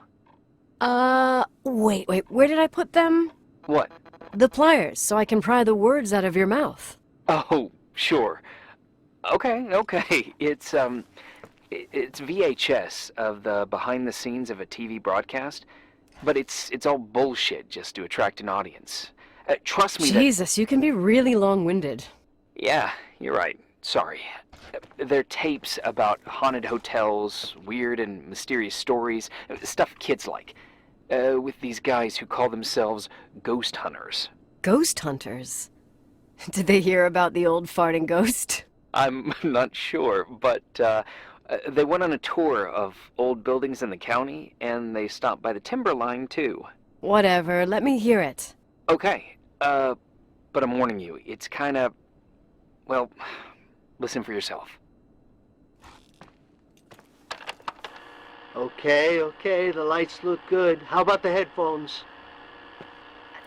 Wait, where did I put them? What? The pliers, so I can pry the words out of your mouth. Oh, sure. Okay. It's VHS of the behind the scenes of a TV broadcast, but it's all bullshit just to attract an audience. Trust me. Jesus, you can be really long-winded. Yeah, you're right. Sorry. They're tapes about haunted hotels, weird and mysterious stories, stuff kids like. With these guys who call themselves ghost hunters. Ghost hunters? Did they hear about the old farting ghost? I'm not sure, but they went on a tour of old buildings in the county, and they stopped by the timber line, too. Whatever, let me hear it. Okay, but I'm warning you, it's kinda... well, listen for yourself. Okay, the lights look good. How about the headphones?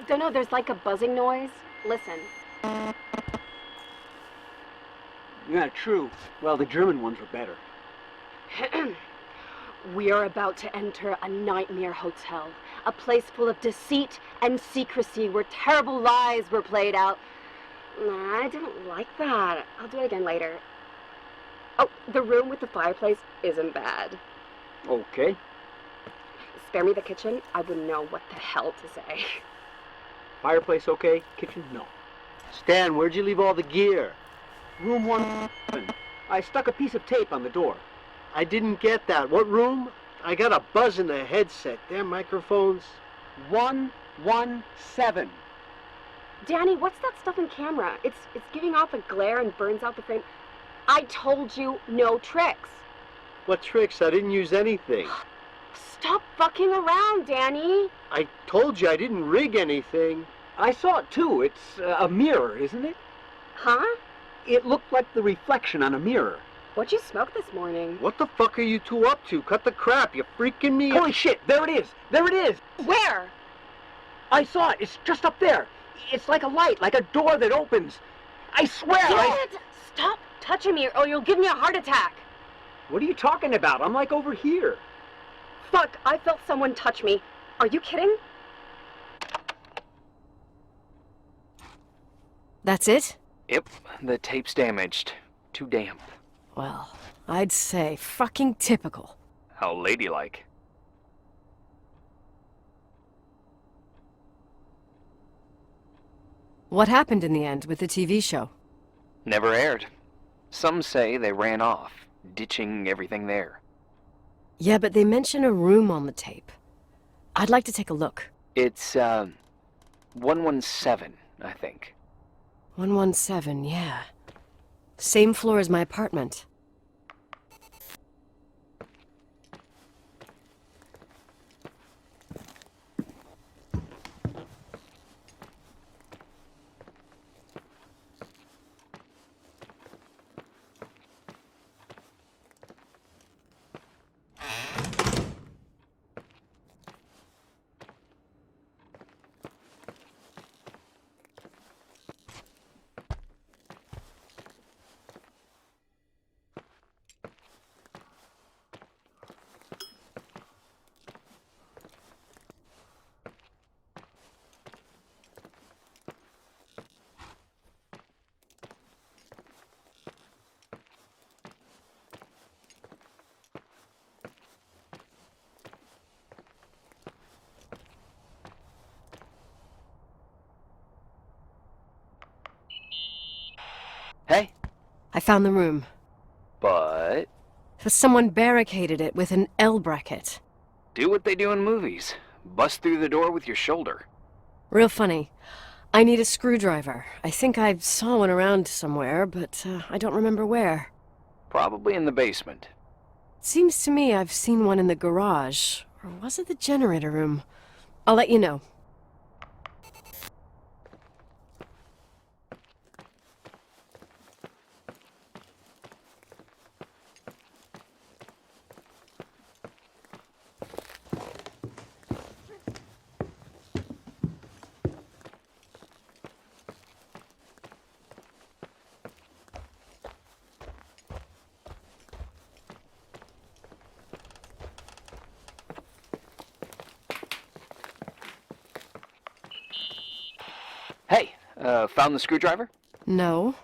Don't know, there's like a buzzing noise. Listen. Yeah, true. Well, the German ones were better. We are about to enter a nightmare hotel. A place full of deceit and secrecy where terrible lies were played out. Nah, I didn't like that. I'll do it again later. Oh, the room with the fireplace isn't bad. Okay. Spare me the kitchen. I wouldn't know what the hell to say. Fireplace okay? Kitchen? No. Stan, where'd you leave all the gear? Room 1. I stuck a piece of tape on the door. I didn't get that. What room? I got a buzz in the headset. Damn microphones. 117. Danny, what's that stuff in camera? It's giving off a glare and burns out the frame. I told you no tricks. What tricks? I didn't use anything. Stop fucking around, Danny. I told you I didn't rig anything. I saw it too. It's a mirror, isn't it? Huh? It looked like the reflection on a mirror. What'd you smoke this morning? What the fuck are you two up to? Cut the crap. You're freaking me out. Holy shit. There it is. There it is. Where? I saw it. It's just up there. It's like a light, like a door that opens. I swear. Dad! Stop touching me or you'll give me a heart attack. What are you talking about? I'm like over here. Fuck, I felt someone touch me. Are you kidding? That's it? Yep, the tape's damaged. Too damp. Well, I'd say fucking typical. How ladylike. What happened in the end with the TV show? Never aired. Some say they ran off, ditching everything there. Yeah, but they mention a room on the tape. I'd like to take a look. It's, 117, I think. 117, yeah. Same floor as my apartment. Hey? I found the room. But... Someone barricaded it with an L bracket. do what they do in movies. Bust through the door with your shoulder. Real funny. I need a screwdriver. I think I saw one around somewhere, but I don't remember where. Probably in the basement. Seems to me I've seen one in the garage. Or was it the generator room? I'll let you know. Hey, found the screwdriver? No.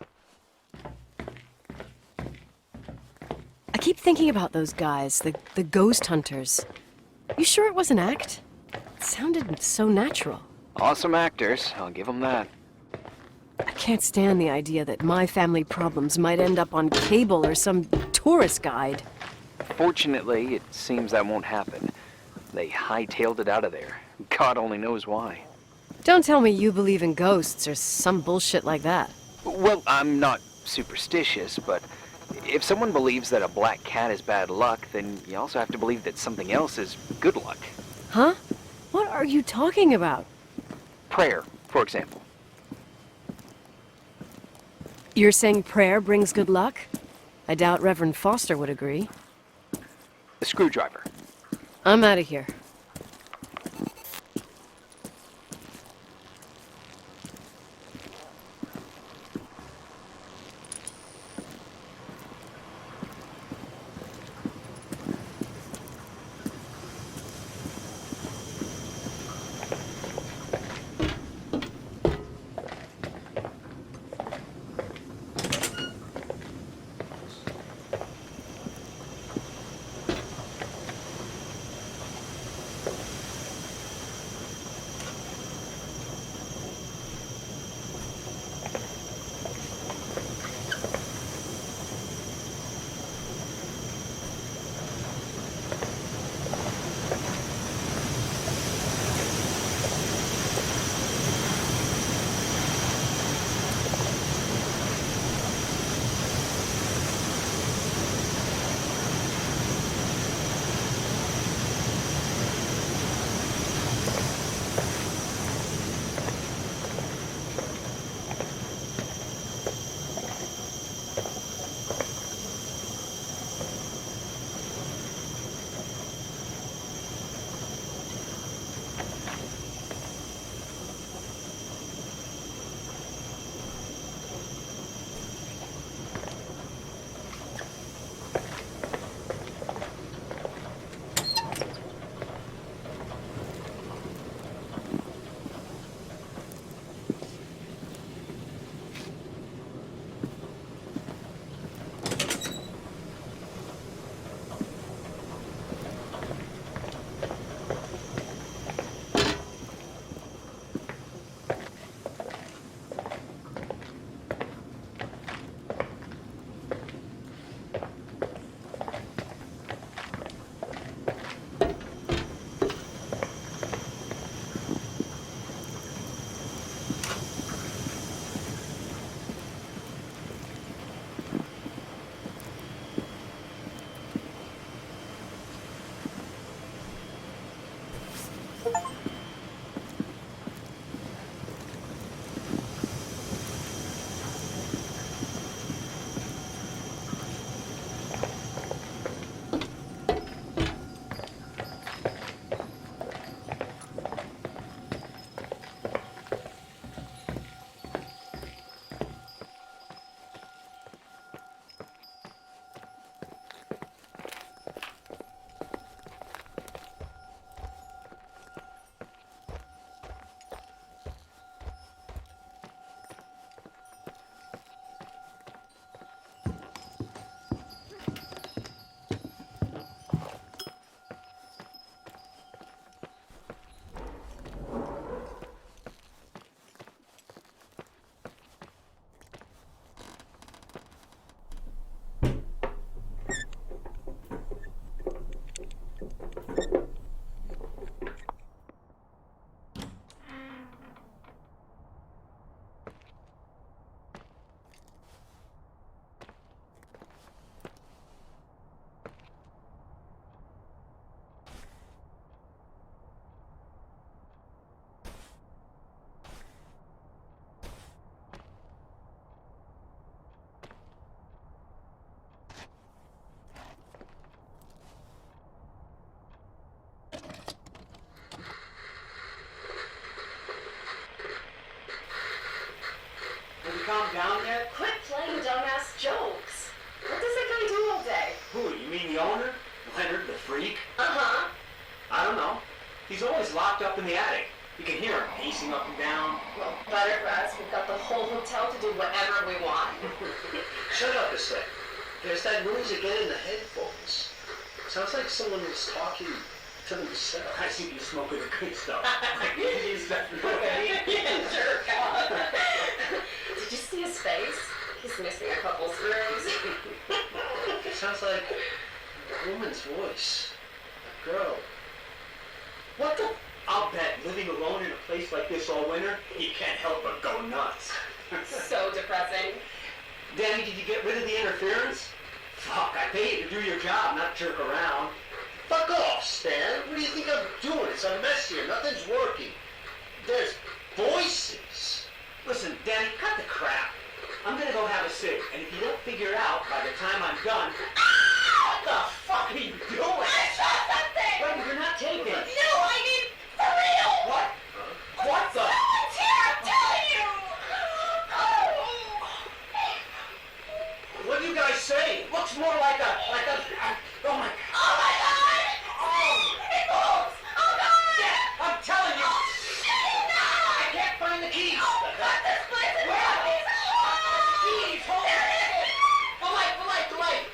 I keep thinking about those guys, the ghost hunters. You sure it was an act? It sounded so natural. Awesome actors, I'll give them that. I can't stand the idea that my family problems might end up on cable or some tourist guide. Fortunately, it seems that won't happen. They hightailed it out of there. God only knows why. Don't tell me you believe in ghosts or some bullshit like that. Well, I'm not superstitious, but if someone believes that a black cat is bad luck, then you also have to believe that something else is good luck. Huh? What are you talking about? Prayer, for example. You're saying prayer brings good luck? I doubt Reverend Foster would agree. The screwdriver. I'm out of here. owner? Leonard the freak? Uh-huh. I don't know. He's always locked up in the attic. You can hear him pacing up and down. Well, better for us. We've got the whole hotel to do whatever we want. Shut up a sec. There's that noise again in the headphones. Sounds like someone is talking to themselves. I see you smoking the good stuff. Jerk off. Did you see his face? He's missing a couple screws. It sounds like a woman's voice. A girl. What the? I'll bet living alone in a place like this all winter, you can't help but go nuts. So depressing. Danny, did you get rid of the interference? Fuck, I pay you to do your job, not jerk around. Fuck off, Stan. What do you think I'm doing? It's a mess here. Nothing's working. There's voices. Listen, Danny, cut the crap. I'm gonna go have a cig, and if you don't figure it out by the time I'm done... What the fuck are you doing? I saw something! Wait, you're not taping. No, I mean, for real! What? What the? Someone's here, I'm telling you! What do you guys say? It looks more like a... oh my... Oh my God! Oh! It moves! Oh God! Yeah, I'm telling you! Shit, no! I can't find the keys! Oh, God, this place is fucking Keys! Hold There on! it is! The light! The light! The light!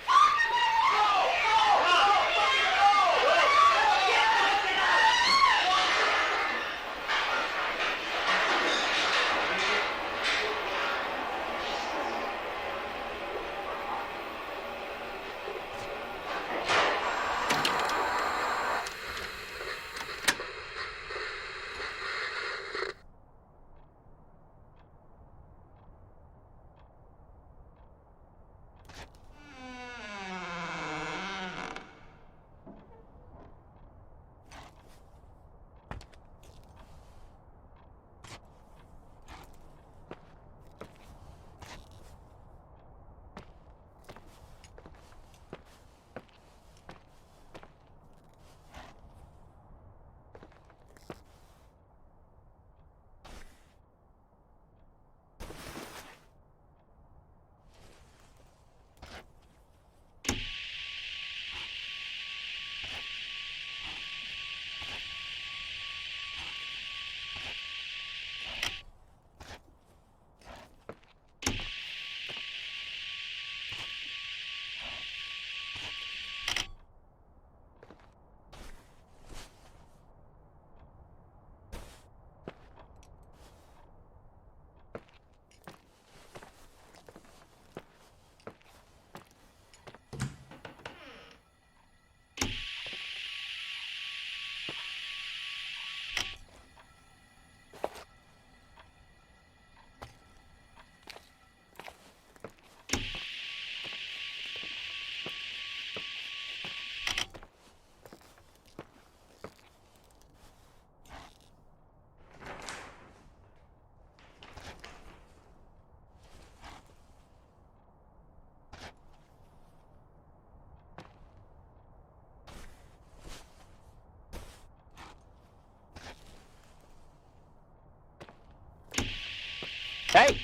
Hey!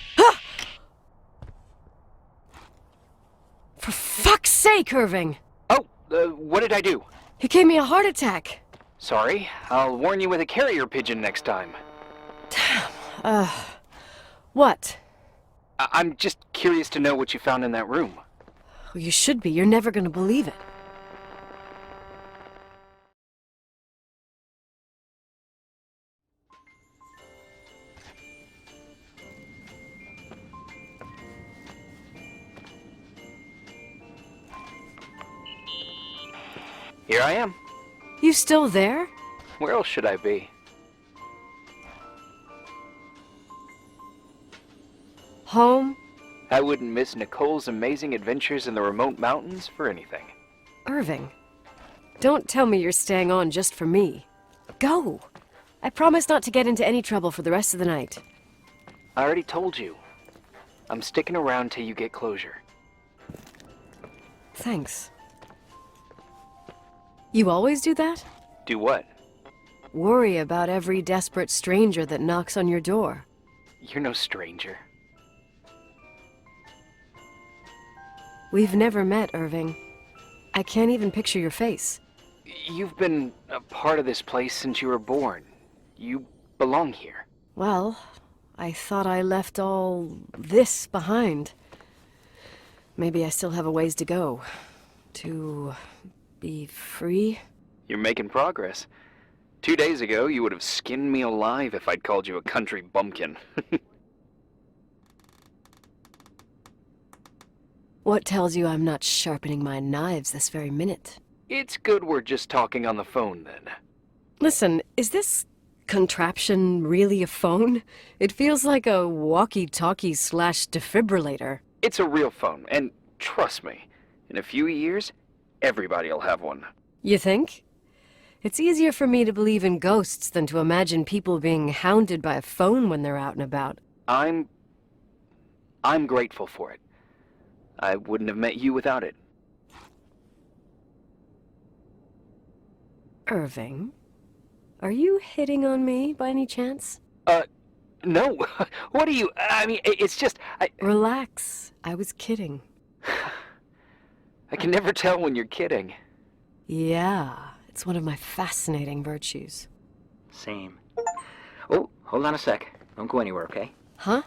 For fuck's sake, Irving! Oh, what did I do? You gave me a heart attack. Sorry. I'll warn you with a carrier pigeon next time. Damn. What? I'm just curious to know what you found in that room. Well, you should be. You're never gonna believe it. Here I am. You still there? Where else should I be? Home? I wouldn't miss Nicole's amazing adventures in the remote mountains for anything. Irving, don't tell me you're staying on just for me. Go! I promise not to get into any trouble for the rest of the night. I already told you. I'm sticking around till you get closure. Thanks. You always do that? Do what? Worry about every desperate stranger that knocks on your door. You're no stranger. We've never met, Irving. I can't even picture your face. You've been a part of this place since you were born. You belong here. Well, I thought I left all this behind. Maybe I still have a ways to go. To be free? You're making progress. 2 days ago, you would have skinned me alive if I'd called you a country bumpkin. What tells you I'm not sharpening my knives this very minute? It's good we're just talking on the phone, then. Listen, is this contraption really a phone? It feels like a walkie-talkie / defibrillator. It's a real phone, and trust me, in a few years, everybody'll have one. You think? It's easier for me to believe in ghosts than to imagine people being hounded by a phone when they're out and about. I'm grateful for it. I wouldn't have met you without it. Irving, are you hitting on me by any chance? No. What are you... I mean, it's just... Relax. I was kidding. I can never tell when you're kidding. Yeah, it's one of my fascinating virtues. Same. Oh, hold on a sec. Don't go anywhere, okay? Huh?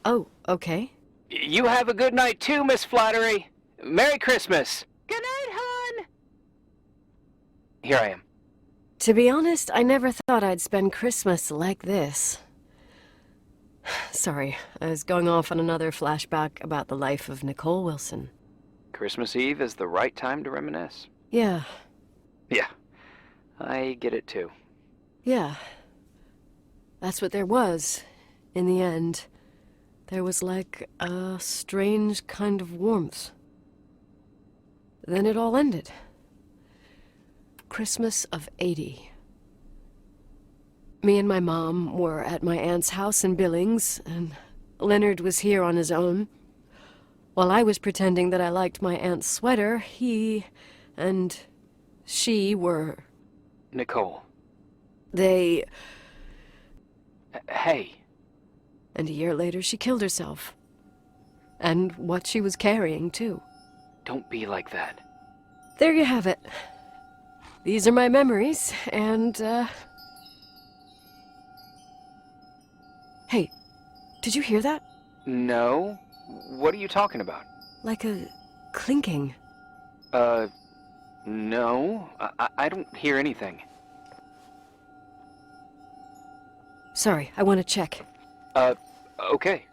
Oh, okay. You have a good night too, Miss Flattery. Merry Christmas. Good night, hon! Here I am. To be honest, I never thought I'd spend Christmas like this. Sorry, I was going off on another flashback about the life of Nicole Wilson. Christmas Eve is the right time to reminisce. Yeah. Yeah, I get it too. Yeah. That's what there was, in the end. There was like a strange kind of warmth. Then it all ended. Christmas of '80. Me and my mom were at my aunt's house in Billings, and Leonard was here on his own. While I was pretending that I liked my aunt's sweater, he and she were... Nicole. They... Hey. And a year later, she killed herself. And what she was carrying, too. Don't be like that. There you have it. These are my memories, and, Hey, did you hear that? No. What are you talking about? Like a clinking. No. I don't hear anything. Sorry, I want to check. Okay.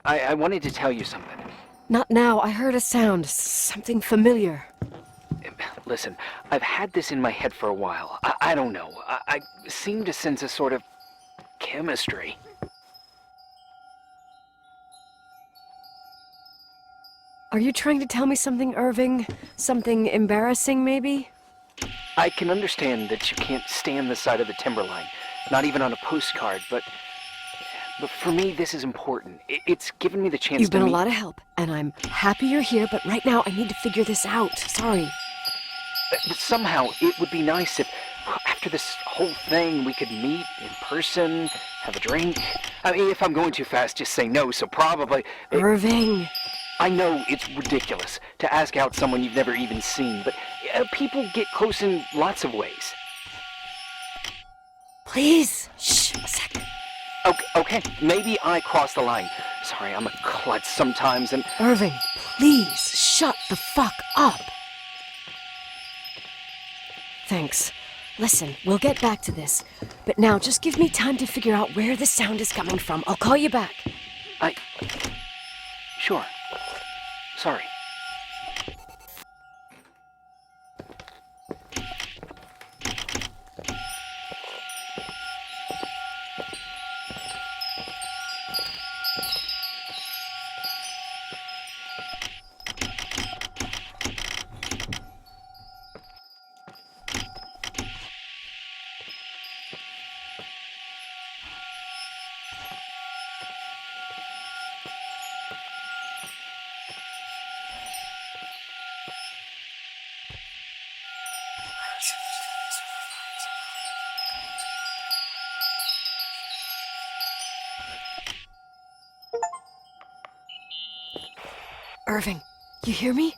I wanted to tell you something. Not now. I heard a sound. Something familiar. Listen, I've had this in my head for a while. I don't know. I seem to sense a sort of chemistry. Are you trying to tell me something, Irving? Something embarrassing, maybe? I can understand that you can't stand the side of the timberline, not even on a postcard, but for me, this is important. It's given me the chance to You've been a lot of help, and I'm happy you're here, but right now I need to figure this out. Sorry. But somehow, it would be nice if, after this whole thing, we could meet in person, have a drink. I mean, if I'm going too fast, just say no, so probably... Irving! I know it's ridiculous to ask out someone you've never even seen, but people get close in lots of ways. Please! Shh, a sec. Okay, maybe I crossed the line. Sorry, I'm a klutz sometimes, and... Irving, please, shut the fuck up! Thanks. Listen, we'll get back to this. But now, just give me time to figure out where the sound is coming from. I'll call you back. Sure. Sorry. Irving, you hear me?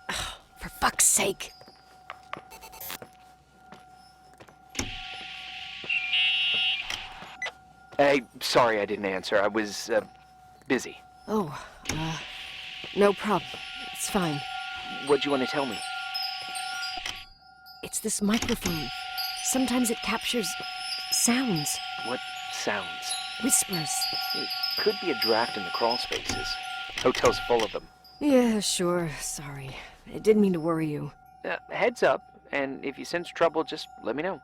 Oh, for fuck's sake. Hey, sorry I didn't answer. I was, busy. Oh, no problem. It's fine. What'd you want to tell me? It's this microphone. Sometimes it captures sounds. What sounds? Whispers. It could be a draft in the crawl spaces. Hotel's full of them. Yeah, sure. Sorry. I didn't mean to worry you. Heads up, and if you sense trouble, just let me know.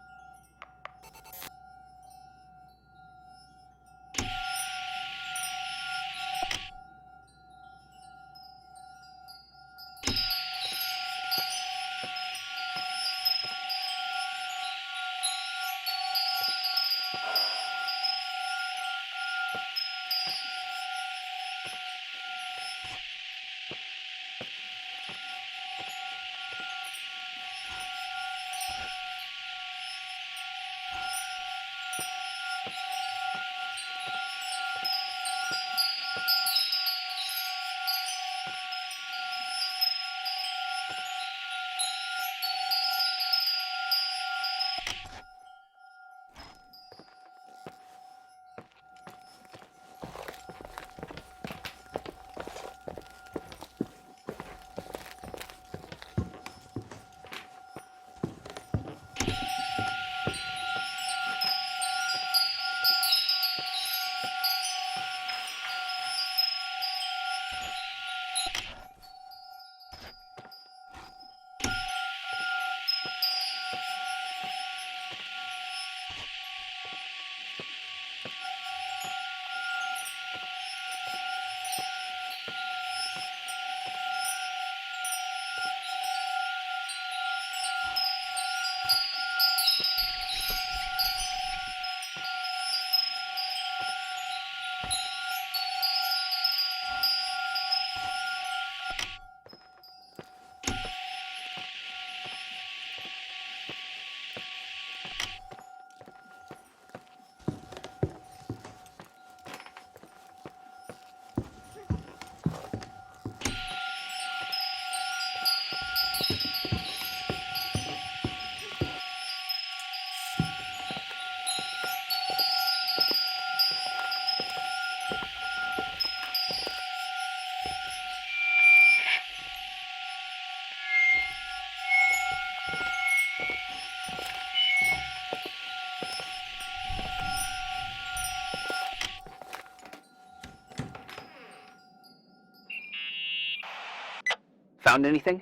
Found anything?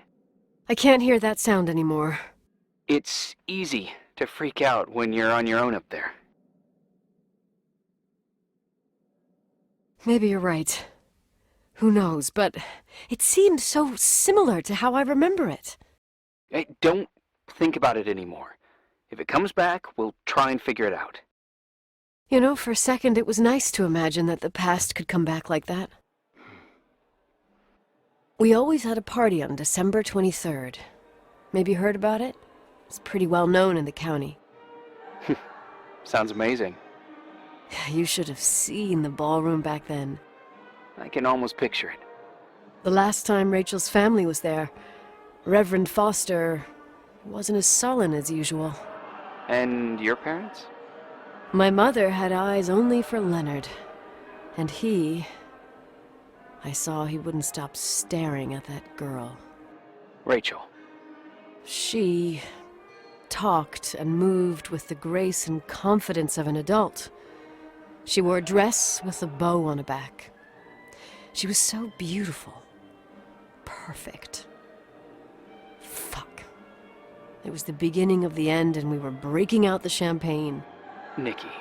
I can't hear that sound anymore. It's easy to freak out when you're on your own up there. Maybe you're right. Who knows, but it seemed so similar to how I remember it. Hey, don't think about it anymore. If it comes back, we'll try and figure it out. You know, for a second it was nice to imagine that the past could come back like that. We always had a party on December 23rd. Maybe you heard about it? It's pretty well known in the county. Sounds amazing. You should have seen the ballroom back then. I can almost picture it. The last time Räйchel's family was there, Reverend Foster wasn't as sullen as usual. And your parents? My mother had eyes only for Leonard. And I saw he wouldn't stop staring at that girl. Räйchel. She talked and moved with the grace and confidence of an adult. She wore a dress with a bow on her back. She was so beautiful. Perfect. Fuck. It was the beginning of the end and we were breaking out the champagne. Nikki,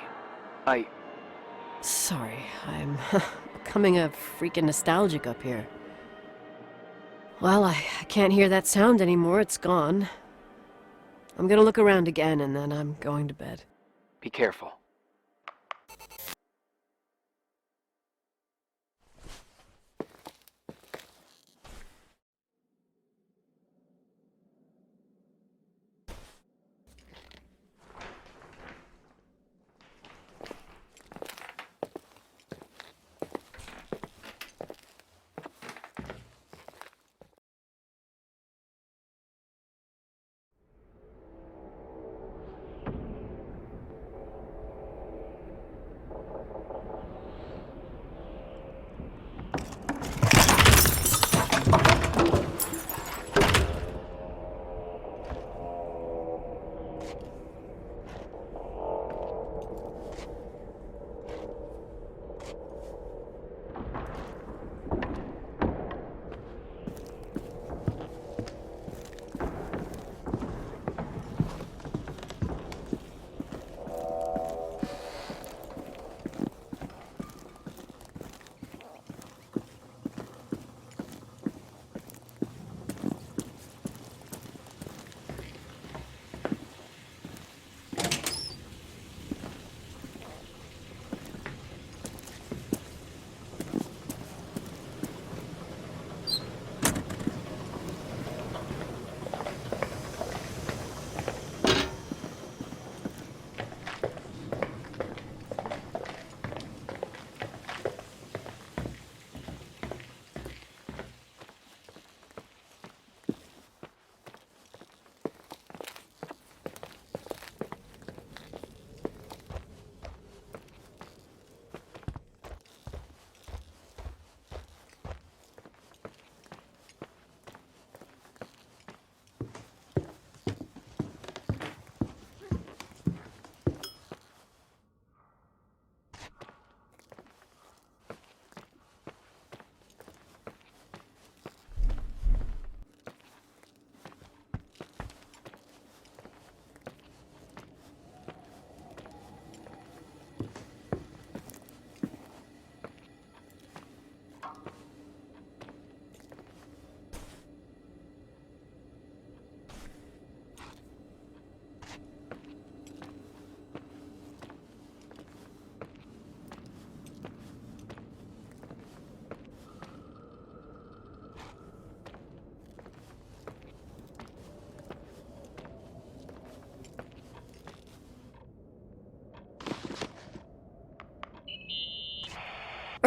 Sorry, I'm becoming a freaking nostalgic up here. Well, I can't hear that sound anymore. It's gone. I'm gonna look around again and then I'm going to bed. Be careful.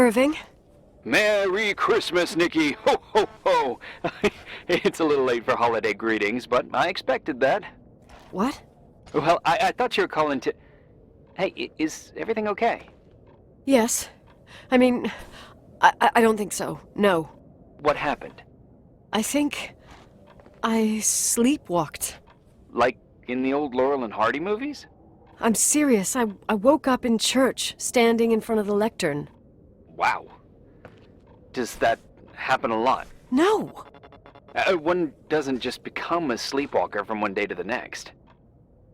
Irving? Merry Christmas, Nikki! Ho, ho, ho! It's a little late for holiday greetings, but I expected that. What? Well, I thought you were calling to... Hey, is everything okay? Yes. I mean, I don't think so. No. What happened? I think I sleepwalked. Like in the old Laurel and Hardy movies? I'm serious. I woke up in church, standing in front of the lectern. Wow. Does that happen a lot? No! One doesn't just become a sleepwalker from one day to the next.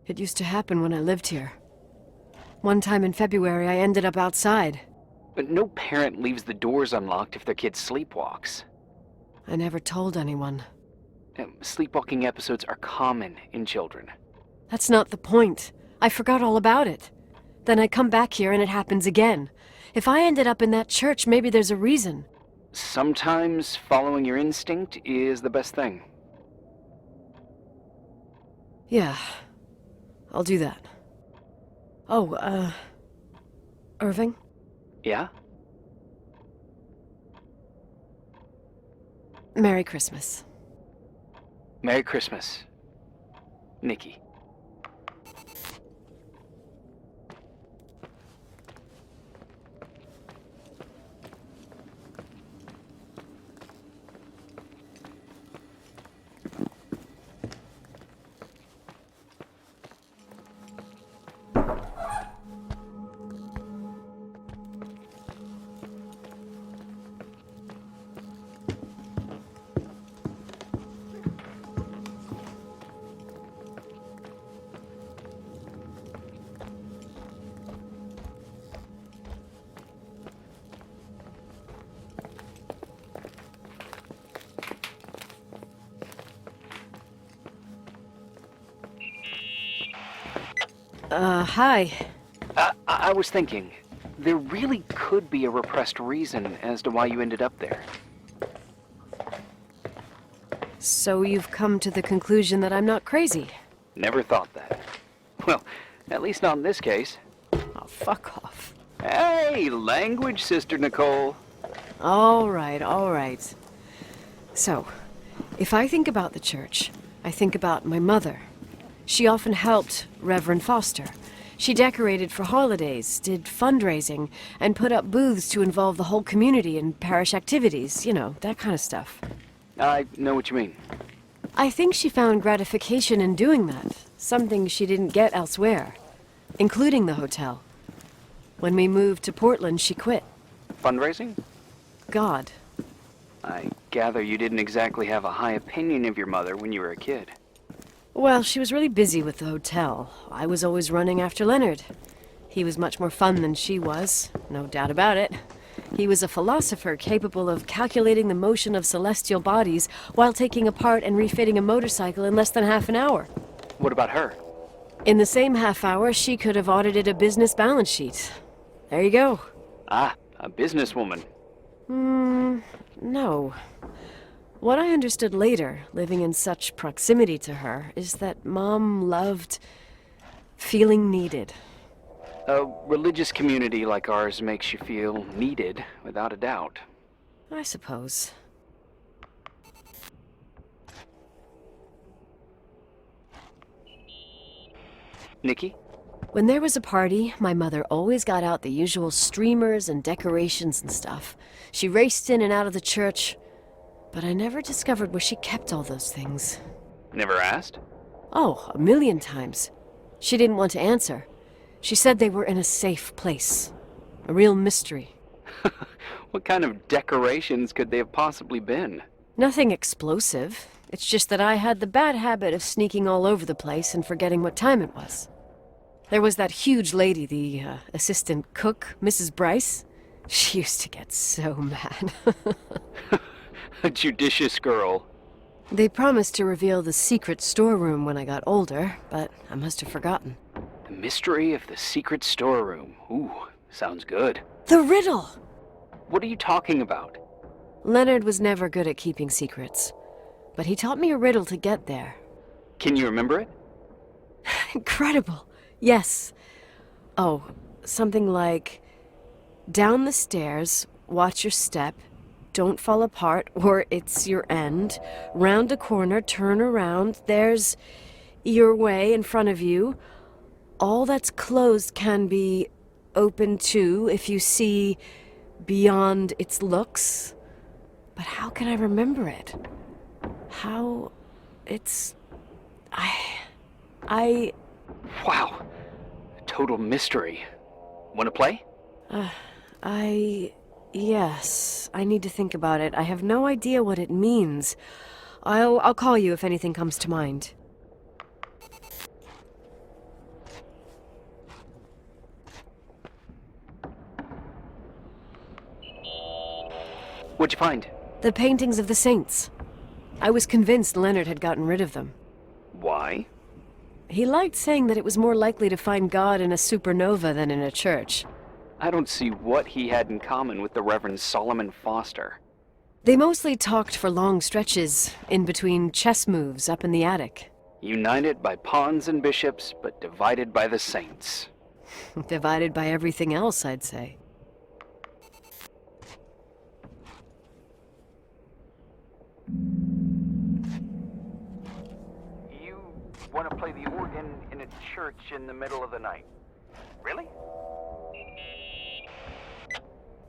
It used to happen when I lived here. One time in February, I ended up outside. But no parent leaves the doors unlocked if their kid sleepwalks. I never told anyone. Sleepwalking episodes are common in children. That's not the point. I forgot all about it. Then I come back here and it happens again. If I ended up in that church, maybe there's a reason. Sometimes following your instinct is the best thing. Yeah. I'll do that. Oh, Irving? Yeah? Merry Christmas. Merry Christmas, Nikki. Hi. I was thinking, there really could be a repressed reason as to why you ended up there. So you've come to the conclusion that I'm not crazy? Never thought that. Well, at least not in this case. Oh, fuck off. Hey, language, Sister Nicole. All right. So, if I think about the church, I think about my mother. She often helped Reverend Foster. She decorated for holidays, did fundraising, and put up booths to involve the whole community in parish activities, you know, that kind of stuff. I know what you mean. I think she found gratification in doing that, something she didn't get elsewhere, including the hotel. When we moved to Portland, she quit. Fundraising? God. I gather you didn't exactly have a high opinion of your mother when you were a kid. Well, she was really busy with the hotel. I was always running after Leonard. He was much more fun than she was, no doubt about it. He was a philosopher capable of calculating the motion of celestial bodies while taking apart and refitting a motorcycle in less than half an hour. What about her? In the same half hour, she could have audited a business balance sheet. There you go. Ah, a businesswoman. No. What I understood later, living in such proximity to her, is that Mom loved feeling needed. A religious community like ours makes you feel needed, without a doubt. I suppose. Nikki? When there was a party, my mother always got out the usual streamers and decorations and stuff. She raced in and out of the church, but I never discovered where she kept all those things. Never asked? Oh, a million times. She didn't want to answer. She said they were in a safe place. A real mystery. What kind of decorations could they have possibly been? Nothing explosive. It's just that I had the bad habit of sneaking all over the place and forgetting what time it was. There was that huge lady, the assistant cook, Mrs. Bryce. She used to get so mad. A judicious girl. They promised to reveal the secret storeroom when I got older, but I must have forgotten. The mystery of the secret storeroom. Ooh, sounds good. The riddle! What are you talking about? Leonard was never good at keeping secrets, but he taught me a riddle to get there. Can you remember it? Incredible! Yes. Oh, something like, down the stairs, Watch your step. Don't fall apart, or it's your end. Round a corner, turn around. There's your way in front of you. All that's closed can be open too if you see beyond its looks. But how can I remember it? How... it's... Wow. A total mystery. Want to play? Yes. I need to think about it. I have no idea what it means. I'll call you if anything comes to mind. What'd you find? The paintings of the saints. I was convinced Leonard had gotten rid of them. Why? He liked saying that it was more likely to find God in a supernova than in a church. I don't see what he had in common with the Reverend Solomon Foster. They mostly talked for long stretches, in between chess moves up in the attic. United by pawns and bishops, but divided by the saints. Divided by everything else, I'd say. You want to play the organ in a church in the middle of the night? Really?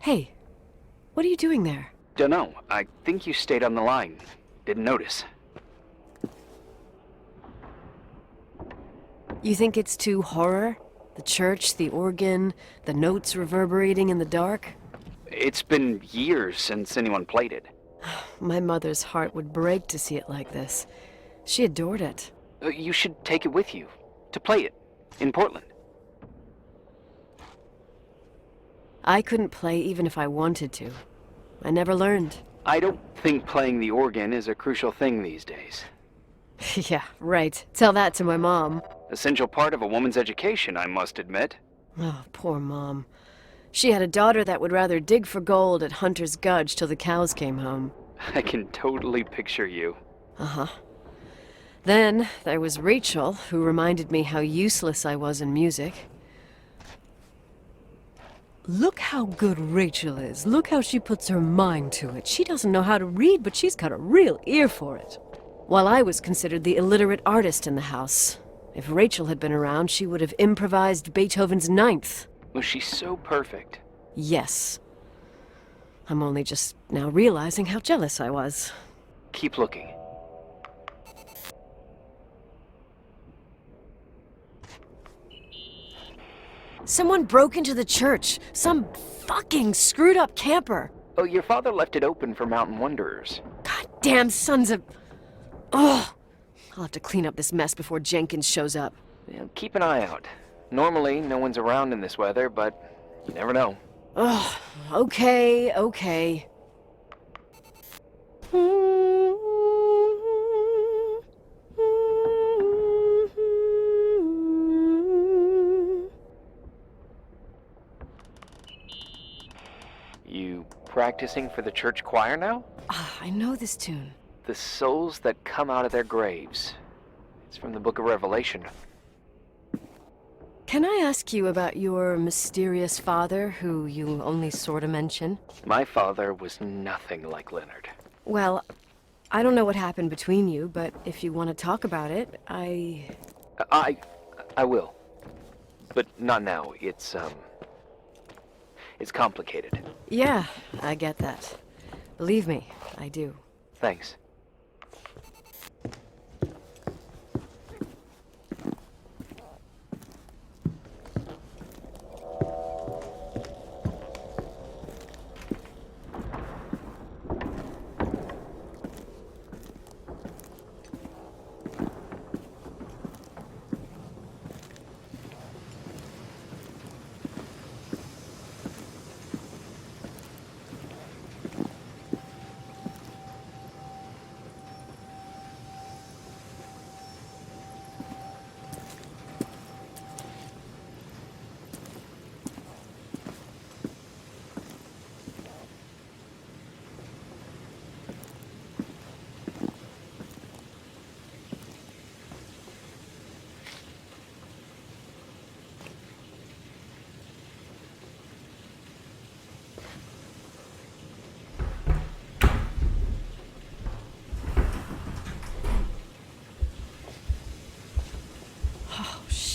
Hey, what are you doing there? Dunno. I think you stayed on the line. Didn't notice. You think it's too horror? The church, the organ, the notes reverberating in the dark? It's been years since anyone played it. My mother's heart would break to see it like this. She adored it. You should take it with you. To play it. In Portland. I couldn't play even if I wanted to. I never learned. I don't think playing the organ is a crucial thing these days. Yeah, right. Tell that to my mom. Essential part of a woman's education, I must admit. Oh, poor Mom. She had a daughter that would rather dig for gold at Hunter's Gulch till the cows came home. I can totally picture you. Uh-huh. Then there was Рэйчel, who reminded me how useless I was in music. Look how good Рэйчel is. Look how she puts her mind to it. She doesn't know how to read, but she's got a real ear for it. While I was considered the illiterate artist in the house. If Рэйchel had been around, she would have improvised Beethoven's Ninth. Was she so perfect? Yes. I'm only just now realizing how jealous I was. Keep looking. Someone broke into the church. Some fucking screwed up camper. Oh, your father left it open for mountain wanderers. Goddamn sons of... Ugh. I'll have to clean up this mess before Jenkins shows up. Yeah, keep an eye out. Normally, no one's around in this weather, but you never know. Ugh. Okay. You practicing for the church choir now? I know this tune. The souls that come out of their graves. It's from the book of Revelation. Can I ask you about your mysterious father, who you only sort of mention? My father was nothing like Leonard. Well, I don't know what happened between you, but if you want to talk about it, I will. But not now. It's complicated. Yeah, I get that. Believe me, I do. Thanks.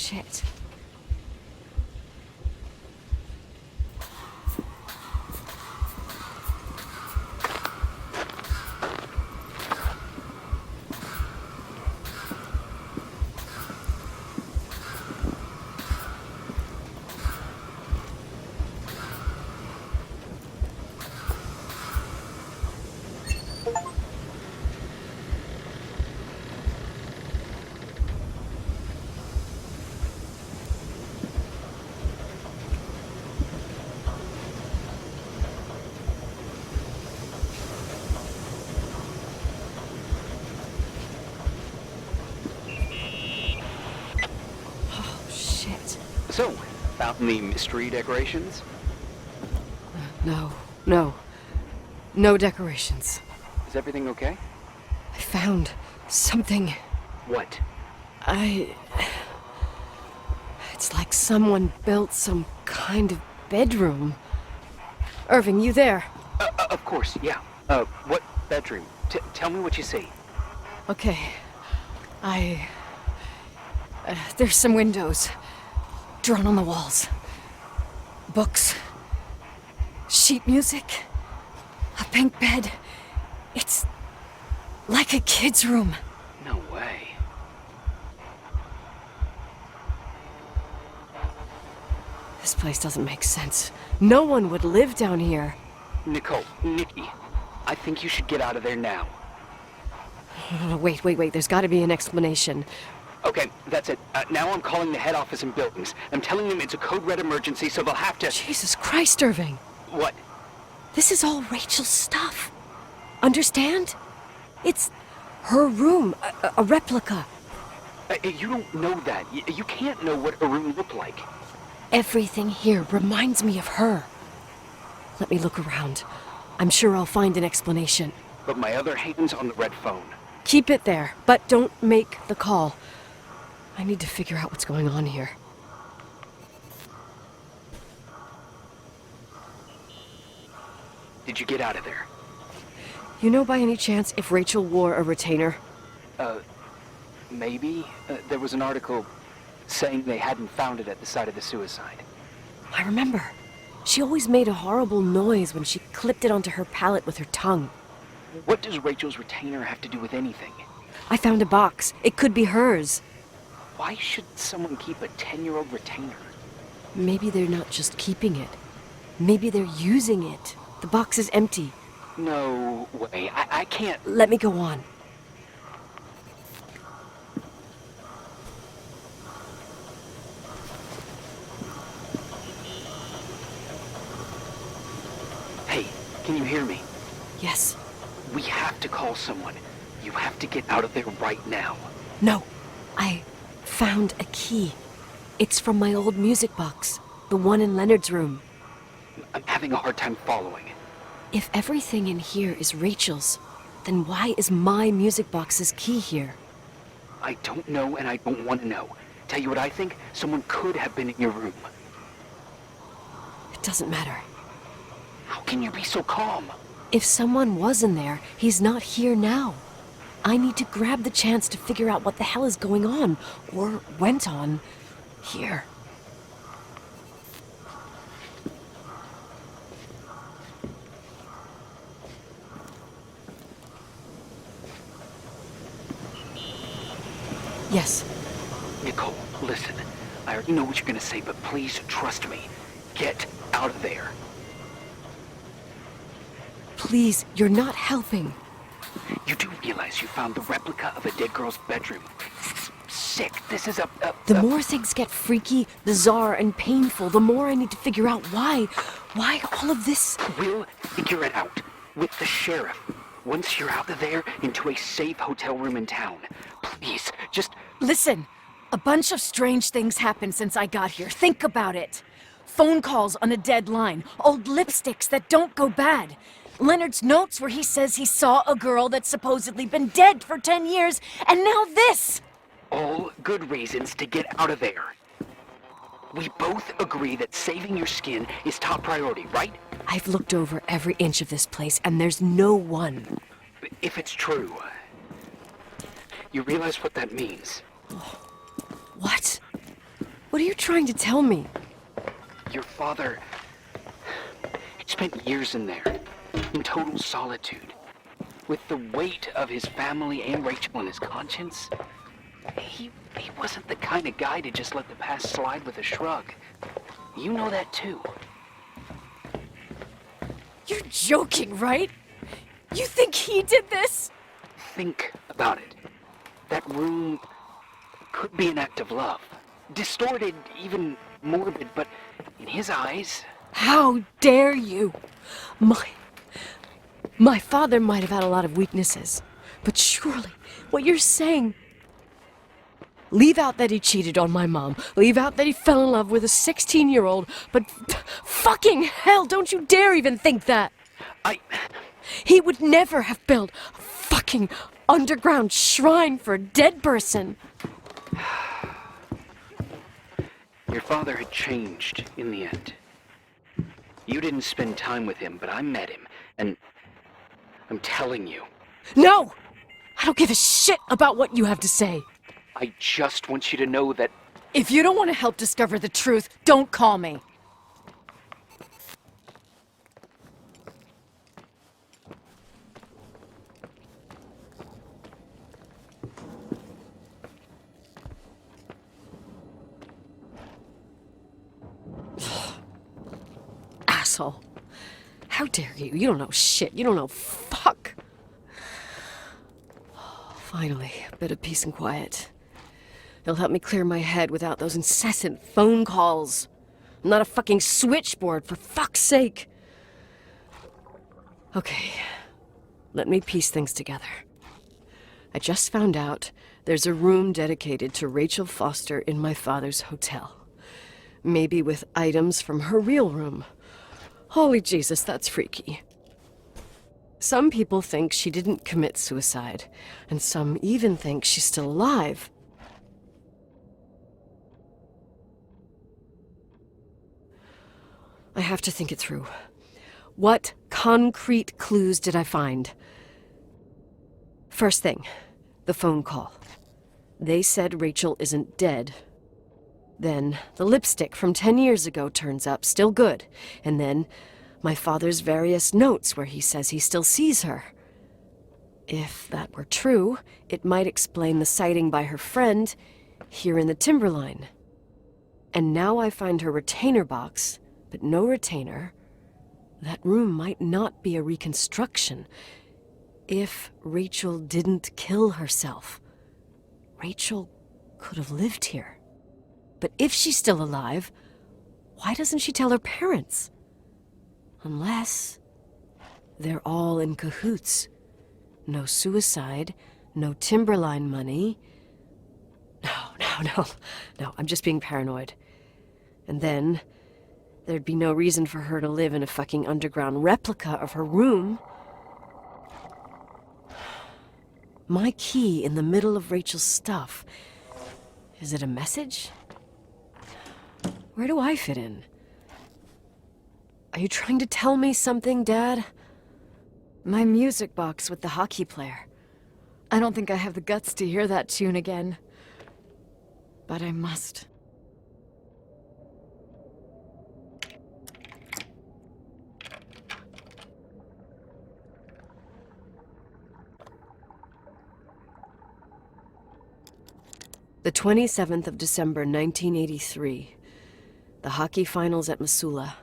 shit. So, found the mystery decorations? No. No decorations. Is everything okay? I found something. What? It's like someone built some kind of bedroom. Irving, you there? Of course, yeah. What bedroom? Tell me what you see. Okay. There's some windows. Drawn on the walls. Books. Sheet music. A pink bed. It's like a kid's room. No way. This place doesn't make sense. No one would live down here. Nikki, I think you should get out of there now. Wait. There's got to be an explanation. Okay, that's it. Now I'm calling the head office and buildings. I'm telling them it's a code red emergency, so they'll have to... Jesus Christ, Irving. What? This is all Räйchel's stuff. Understand? It's her room, a replica. You don't know that. You can't know what a room looked like. Everything here reminds me of her. Let me look around. I'm sure I'll find an explanation. But my other hand's on the red phone. Keep it there, but don't make the call. I need to figure out what's going on here. Did you get out of there? You know by any chance if Räйchel wore a retainer? Maybe. There was an article saying they hadn't found it at the site of the suicide. I remember. She always made a horrible noise when she clipped it onto her palate with her tongue. What does Räйchel's retainer have to do with anything? I found a box. It could be hers. Why should someone keep a 10-year-old retainer? Maybe they're not just keeping it. Maybe they're using it. The box is empty. No way. I can't... Let me go on. Hey, can you hear me? Yes. We have to call someone. You have to get out of there right now. No. I found a key. It's from my old music box. The one in Leonard's room. I'm having a hard time following. If everything in here is Räйchel's, then why is my music box's key here? I don't know and I don't want to know. Tell you what I think? Someone could have been in your room. It doesn't matter. How can you be so calm? If someone was in there, he's not here now. I need to grab the chance to figure out what the hell is going on, or went on, here. Yes. Nicole, listen. I already know what you're gonna say, but please trust me. Get out of there. Please, you're not helping. You do realize you found the replica of a dead girl's bedroom. Sick. This is The more things get freaky, bizarre, and painful, the more I need to figure out why. Why all of this? We'll figure it out. With the sheriff. Once you're out of there, into a safe hotel room in town. Please, just... Listen. A bunch of strange things happened since I got here. Think about it. Phone calls on a dead line. Old lipsticks that don't go bad. Leonard's notes where he says he saw a girl that's supposedly been dead for 10 years, and now this! All good reasons to get out of there. We both agree that saving your skin is top priority, right? I've looked over every inch of this place, and there's no one. If it's true, you realize what that means? What? What are you trying to tell me? Your father had spent years in there, in total solitude, with the weight of his family and Рэйчел on his conscience. He wasn't the kind of guy to just let the past slide with a shrug. You know that too. You're joking, right? You think he did this? Think about it. That room could be an act of love. Distorted, even morbid, but in his eyes... How dare you? My father might have had a lot of weaknesses, but surely what you're saying... Leave out that he cheated on my mom. Leave out that he fell in love with a 16-year-old, but fucking hell, don't you dare even think that! He would never have built a fucking underground shrine for a dead person. Your father had changed in the end. You didn't spend time with him, but I met him, and I'm telling you. No! I don't give a shit about what you have to say. I just want you to know that... If you don't want to help discover the truth, don't call me. Asshole. How dare you? You don't know shit. You don't know fuck. Finally, a bit of peace and quiet. It'll help me clear my head without those incessant phone calls. I'm not a fucking switchboard, for fuck's sake. Okay, let me piece things together. I just found out there's a room dedicated to Рэйчел Foster in my father's hotel. Maybe with items from her real room. Holy Jesus, that's freaky. Some people think she didn't commit suicide, and some even think she's still alive. I have to think it through. What concrete clues did I find? First thing, the phone call. They said Рэйчел isn't dead. Then the lipstick from 10 years ago turns up, still good. And then my father's various notes where he says he still sees her. If that were true, it might explain the sighting by her friend here in the timberline. And now I find her retainer box, but no retainer. That room might not be a reconstruction. If Рэйчel didn't kill herself, Рэйчel could have lived here. But if she's still alive, why doesn't she tell her parents? Unless they're all in cahoots. No suicide, no timberline money. No, I'm just being paranoid. And then there'd be no reason for her to live in a fucking underground replica of her room. My key in the middle of Рэйчel's stuff. Is it a message? Where do I fit in? Are you trying to tell me something, Dad? My music box with the hockey player. I don't think I have the guts to hear that tune again. But I must. The 27th of December, 1983. The hockey finals at Missoula.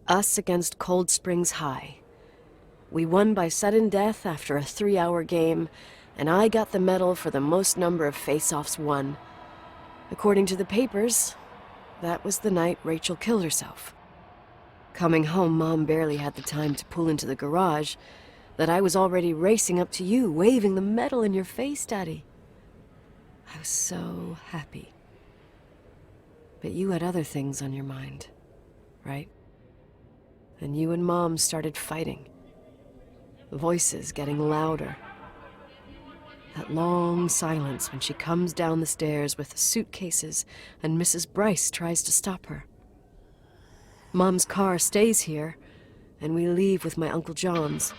Us against Cold Springs High. We won by sudden death after a 3-hour game, and I got the medal for the most number of face-offs won. According to the papers, that was the night Рэйчel killed herself. Coming home, Mom barely had the time to pull into the garage that I was already racing up to you, waving the medal in your face, Daddy. I was so happy. But you had other things on your mind, right? And you and Mom started fighting. Voices getting louder. That long silence when she comes down the stairs with the suitcases and Mrs. Bryce tries to stop her. Mom's car stays here, and we leave with my Uncle John's.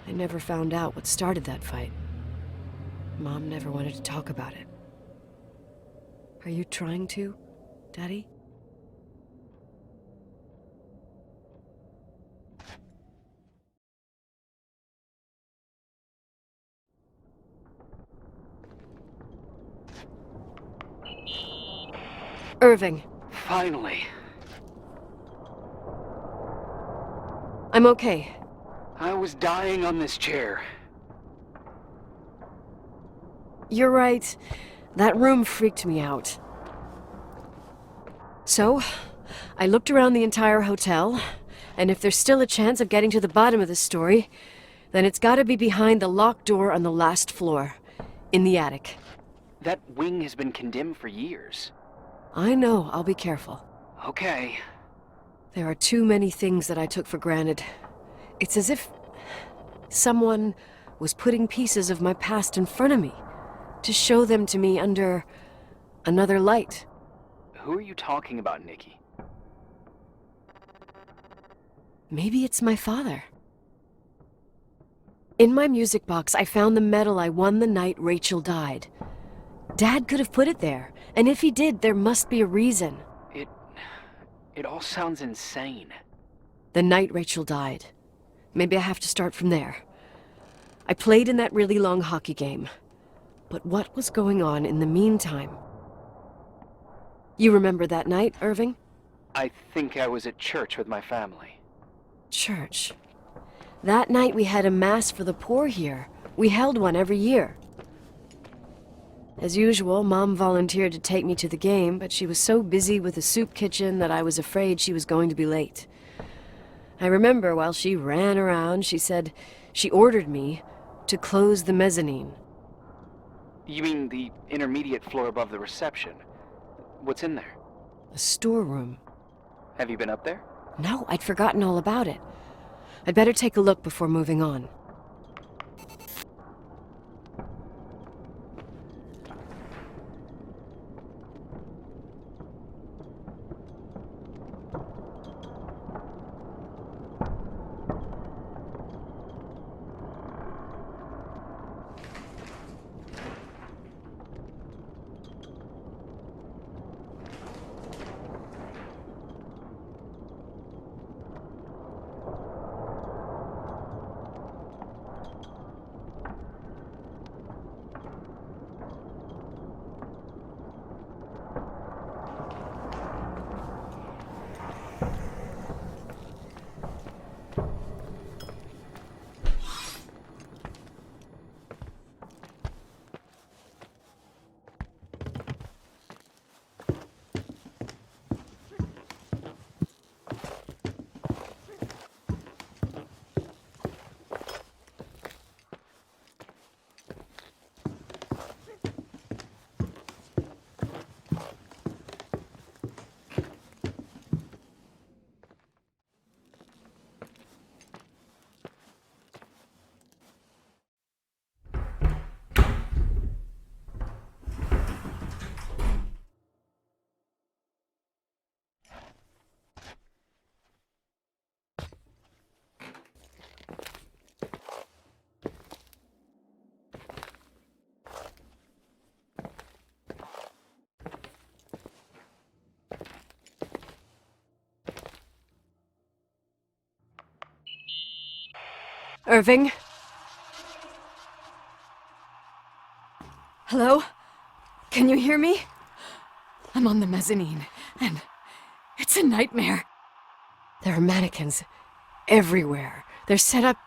I never found out what started that fight. Mom never wanted to talk about it. Are you trying to, Daddy? Irving. Finally. I'm okay. I was dying on this chair. You're right. That room freaked me out. So, I looked around the entire hotel, and if there's still a chance of getting to the bottom of this story, then it's gotta be behind the locked door on the last floor, in the attic. That wing has been condemned for years. I know, I'll be careful. Okay. There are too many things that I took for granted. It's as if someone was putting pieces of my past in front of me, to show them to me under another light. Who are you talking about, Nikki? Maybe it's my father. In my music box, I found the medal I won the night Рэйчел died. Dad could have put it there, and if he did, there must be a reason. It all sounds insane. The night Рэйчel died. Maybe I have to start from there. I played in that really long hockey game. But what was going on in the meantime? You remember that night, Irving? I think I was at church with my family. Church. That night we had a mass for the poor here. We held one every year. As usual, Mom volunteered to take me to the game, but she was so busy with the soup kitchen that I was afraid she was going to be late. I remember while she ran around, she said she ordered me to close the mezzanine. You mean the intermediate floor above the reception? What's in there? A storeroom. Have you been up there? No, I'd forgotten all about it. I'd better take a look before moving on. Irving? Hello? Can you hear me? I'm on the mezzanine, and it's a nightmare. There are mannequins everywhere. They're set up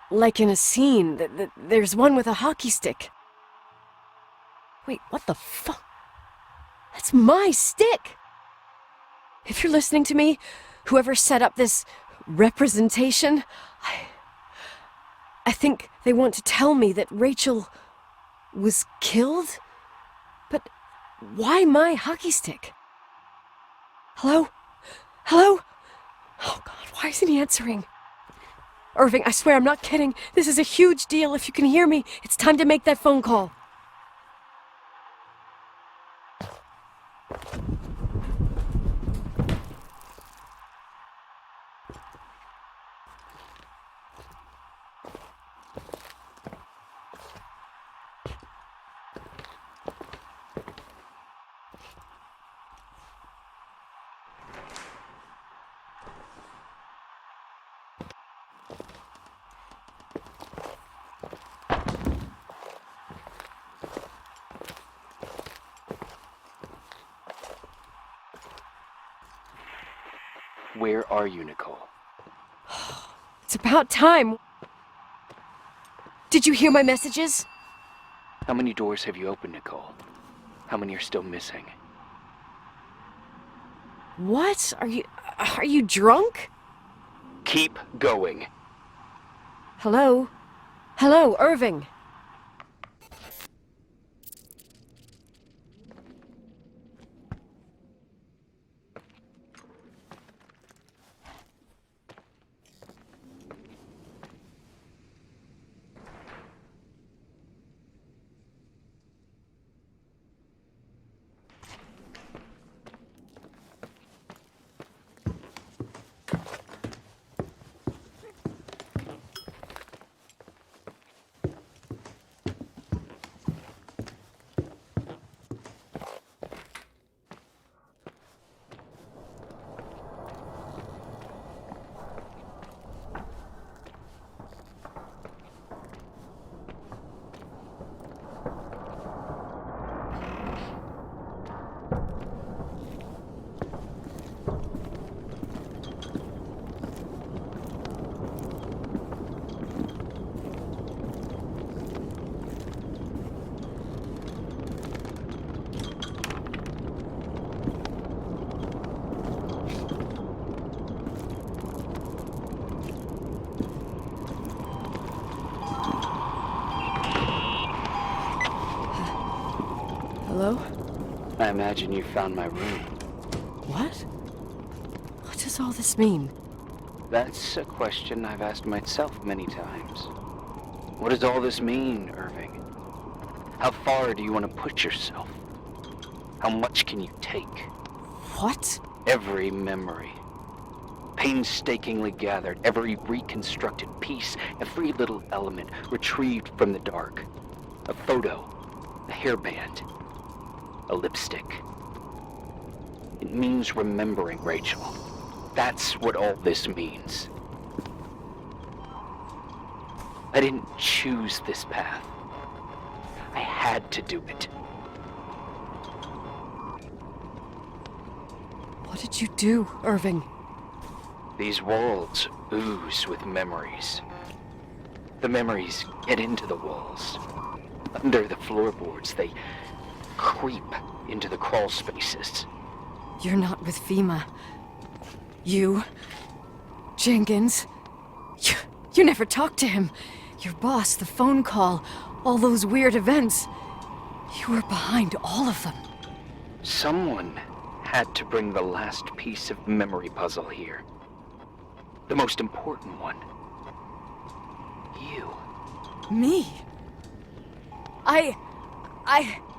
like in a scene. There's one with a hockey stick. Wait, what the fuck? That's my stick! If you're listening to me, whoever set up this representation, I think they want to tell me that Рэйчел was killed? But why my hockey stick? Hello? Hello? Oh God, why isn't he answering? Irving, I swear I'm not kidding. This is a huge deal. If you can hear me, it's time to make that phone call. Where are you, Nicole? It's about time. Did you hear my messages? How many doors have you opened, Nicole? How many are still missing? What? Are you drunk? Keep going. Hello? Hello, Irving. Hello? I imagine you found my room. What? What does all this mean? That's a question I've asked myself many times. What does all this mean, Irving? How far do you want to push yourself? How much can you take? What? Every memory. Painstakingly gathered, every reconstructed piece, every little element retrieved from the dark. A photo, a hairband, a lipstick. It means remembering, Räйchel. That's what all this means. I didn't choose this path. I had to do it. What did you do, Irving? These walls ooze with memories. The memories get into the walls. Under the floorboards, they creep into the crawl spaces. You're not with FEMA. You... Jenkins... You never talked to him. Your boss, the phone call, all those weird events. You were behind all of them. Someone had to bring the last piece of memory puzzle here. The most important one. You. Me?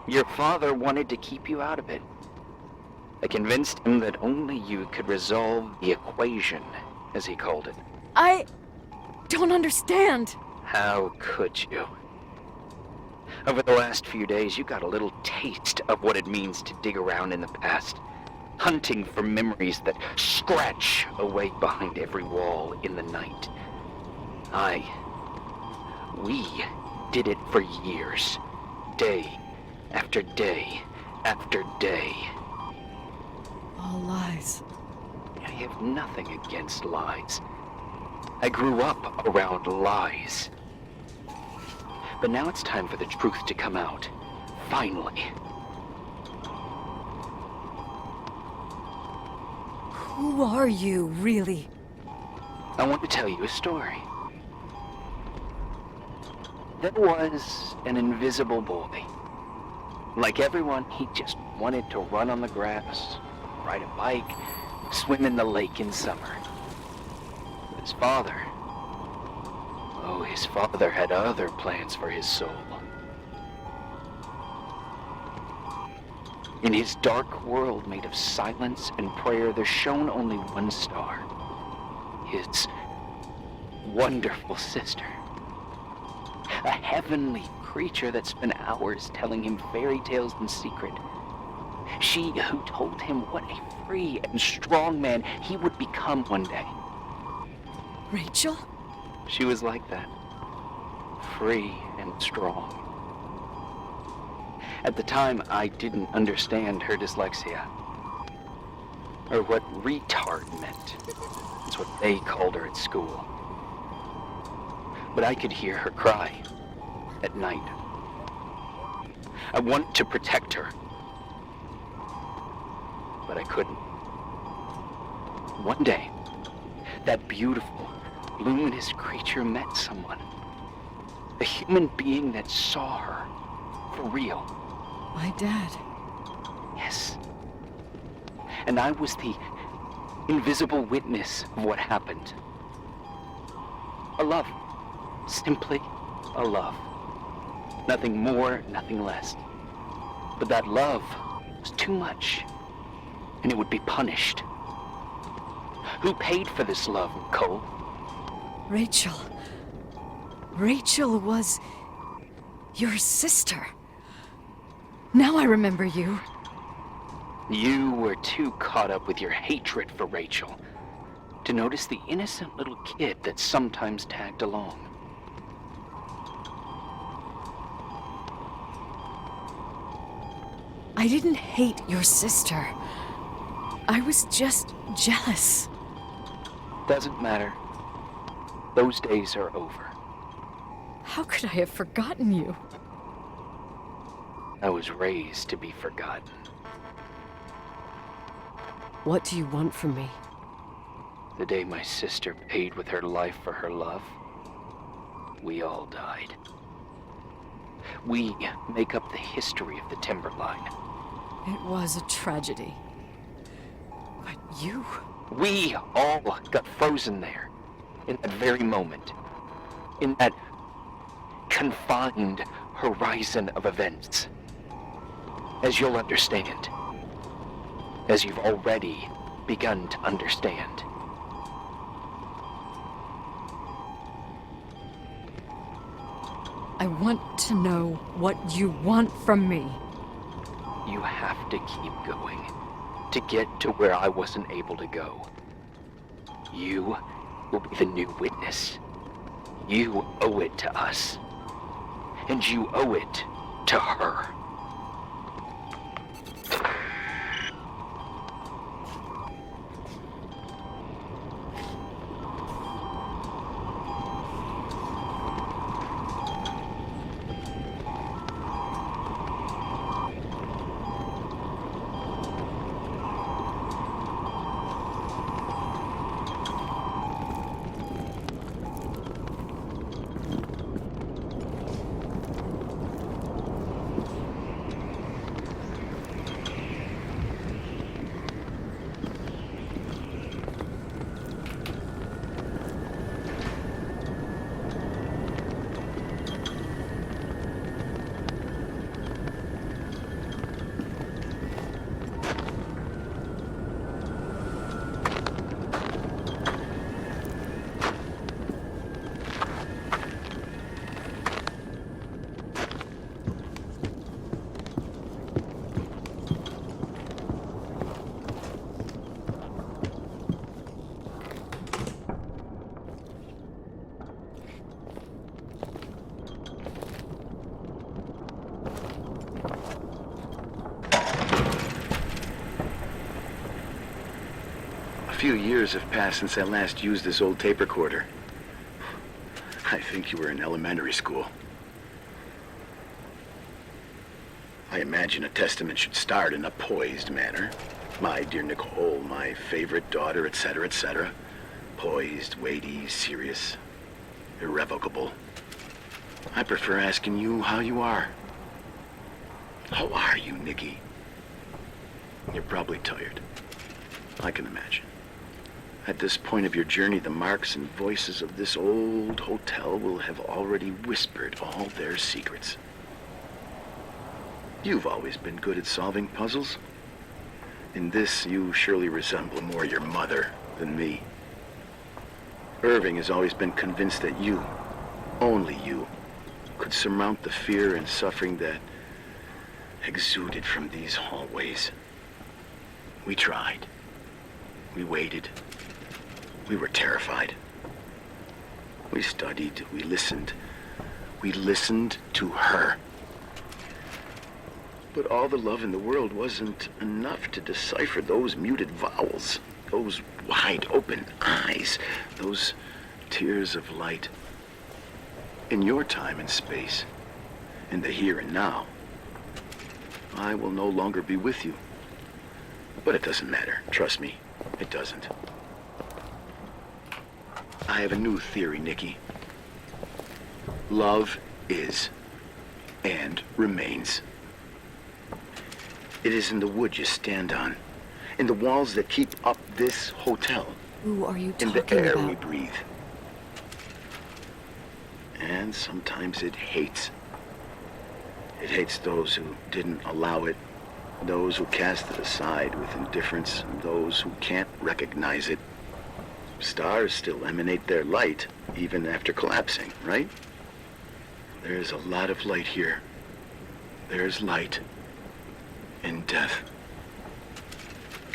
Your father wanted to keep you out of it. I convinced him that only you could resolve the equation, as he called it. I don't understand. How could you? Over the last few days, you got a little taste of what it means to dig around in the past, hunting for memories that scratch away behind every wall in the night. We did it for years, day after day after day. All lies. I have nothing against lies. I grew up around lies. But now it's time for the truth to come out. Finally. Who are you, really? I want to tell you a story. There was an invisible boy. Like everyone, he just wanted to run on the grass, ride a bike, swim in the lake in summer. But his father had other plans for his soul. In his dark world made of silence and prayer, there shone only one star. His wonderful sister. A heavenly creature that spent hours telling him fairy tales in secret. She who told him what a free and strong man he would become one day. Räйchel? She was like that. Free and strong. At the time, I didn't understand her dyslexia. Or what retard meant. That's what they called her at school. But I could hear her cry at night. I want to protect her. But I couldn't. One day, that beautiful, luminous creature met someone. A human being that saw her for real. My dad. Yes. And I was the invisible witness of what happened. A love. Simply a love. Nothing more, nothing less. But that love was too much, and it would be punished. Who paid for this love, Nicole? Рэйчел. Рэйchel was your sister. Now I remember you. You were too caught up with your hatred for Рэйchel to notice the innocent little kid that sometimes tagged along. I didn't hate your sister. I was just jealous. Doesn't matter. Those days are over. How could I have forgotten you? I was raised to be forgotten. What do you want from me? The day my sister paid with her life for her love, we all died. We make up the history of the Timberline. It was a tragedy. But you... We all got frozen there, in that very moment. In that confined horizon of events. As you'll understand. As you've already begun to understand. I want to know what you want from me. You have to keep going to get to where I wasn't able to go. You will be the new witness. You owe it to us. And you owe it to her. A few years have passed since I last used this old tape recorder. I think you were in elementary school. I imagine a testament should start in a poised manner. My dear Nicole, my favorite daughter, etc., etc. Poised, weighty, serious, irrevocable. I prefer asking you how you are. How are you, Nikki? You're probably tired. I can imagine. At this point of your journey, the marks and voices of this old hotel will have already whispered all their secrets. You've always been good at solving puzzles. In this, you surely resemble more your mother than me. Irving has always been convinced that you, only you, could surmount the fear and suffering that exuded from these hallways. We tried. We waited. We were terrified. We studied. We listened. We listened to her. But all the love in the world wasn't enough to decipher those muted vowels, those wide open eyes, those tears of light. In your time and space, in the here and now, I will no longer be with you. But it doesn't matter. Trust me, it doesn't. I have a new theory, Nikki. Love is and remains. It is in the wood you stand on, in the walls that keep up this hotel, Who are you talking in the air about? we breathe. And sometimes it hates. It hates those who didn't allow it, those who cast it aside with indifference, and those who can't recognize it. Stars still emanate their light, even after collapsing, right? There's a lot of light here. There's light in death.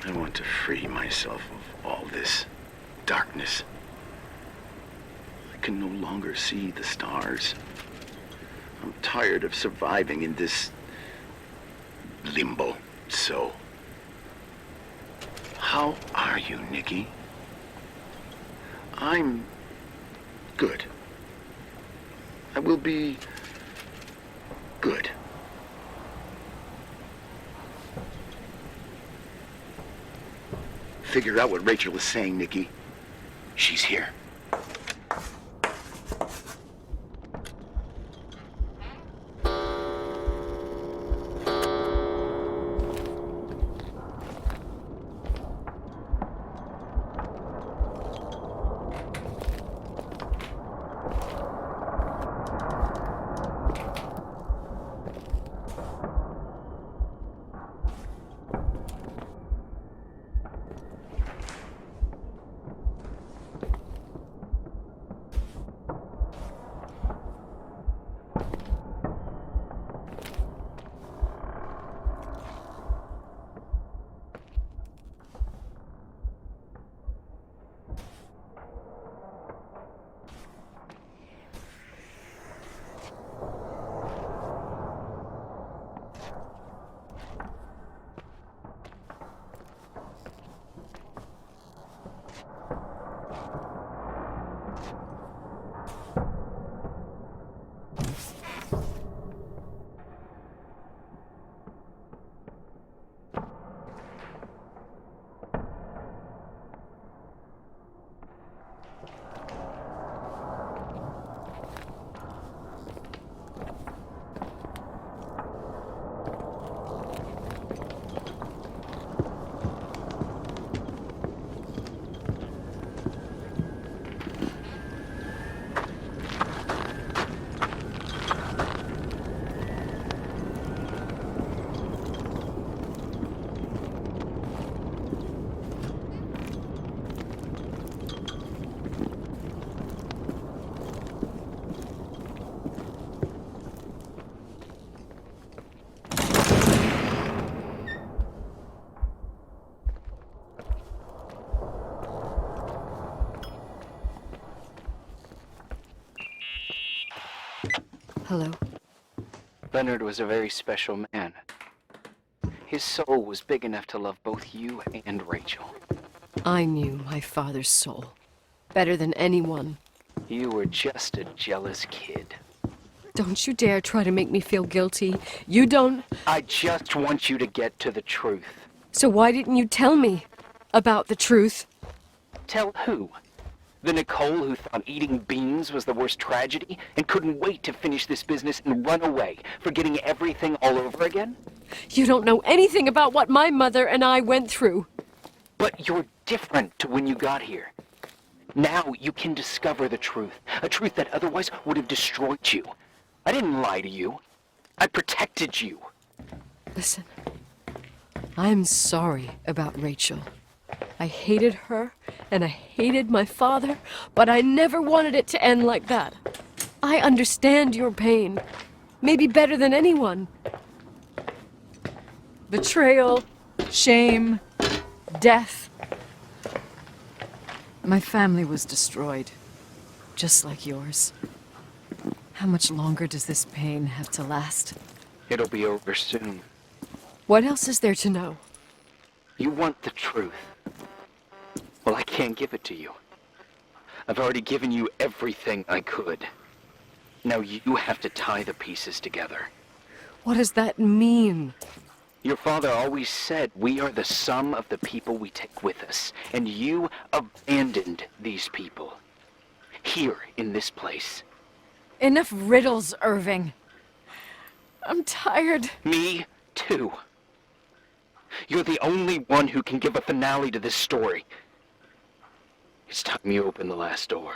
I want to free myself of all this darkness. I can no longer see the stars. I'm tired of surviving in this limbo. So, how are you, Nikki? I'm good. I will be good. Figure out what Рэйчел is saying, Nikki. She's here. Hello. Leonard was a very special man. His soul was big enough to love both you and Рэйчел. I knew my father's soul better than anyone. You were just a jealous kid. Don't you dare try to make me feel guilty. You don't... I just want you to get to the truth. So why didn't you tell me about the truth? Tell who? The Nicole who thought eating beans was the worst tragedy and couldn't wait to finish this business and run away, forgetting everything all over again? You don't know anything about what my mother and I went through. But you're different to when you got here. Now you can discover the truth, a truth that otherwise would have destroyed you. I didn't lie to you. I protected you. Listen, I'm sorry about Рэйчel. I hated her, and I hated my father, but I never wanted it to end like that. I understand your pain, maybe better than anyone. Betrayal, shame, death. My family was destroyed, just like yours. How much longer does this pain have to last? It'll be over soon. What else is there to know? You want the truth. Well, I can't give it to you. I've already given you everything I could. Now you have to tie the pieces together. What does that mean? Your father always said we are the sum of the people we take with us, and you abandoned these people. Here, in this place. Enough riddles, Irving. I'm tired. Me, too. You're the only one who can give a finale to this story. It's time you open the last door.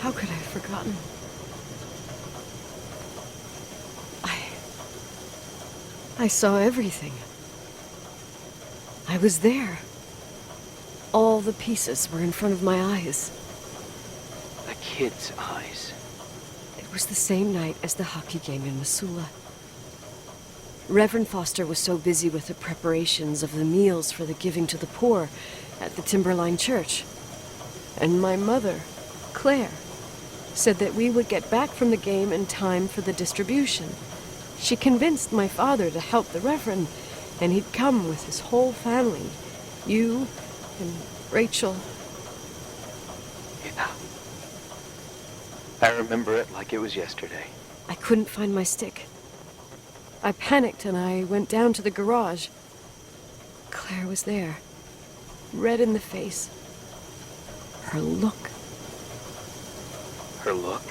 How could I have forgotten? I saw everything. I was there. All the pieces were in front of my eyes. A kid's eyes. It was the same night as the hockey game in Missoula. Reverend Foster was so busy with the preparations of the meals for the giving to the poor at the Timberline Church. And my mother, Claire, said that we would get back from the game in time for the distribution. She convinced my father to help the Reverend, and he'd come with his whole family. You and Рэйчел. Yeah. I remember it like it was yesterday. I couldn't find my stick. I panicked and I went down to the garage. Claire was there, red in the face. Her look. Her look?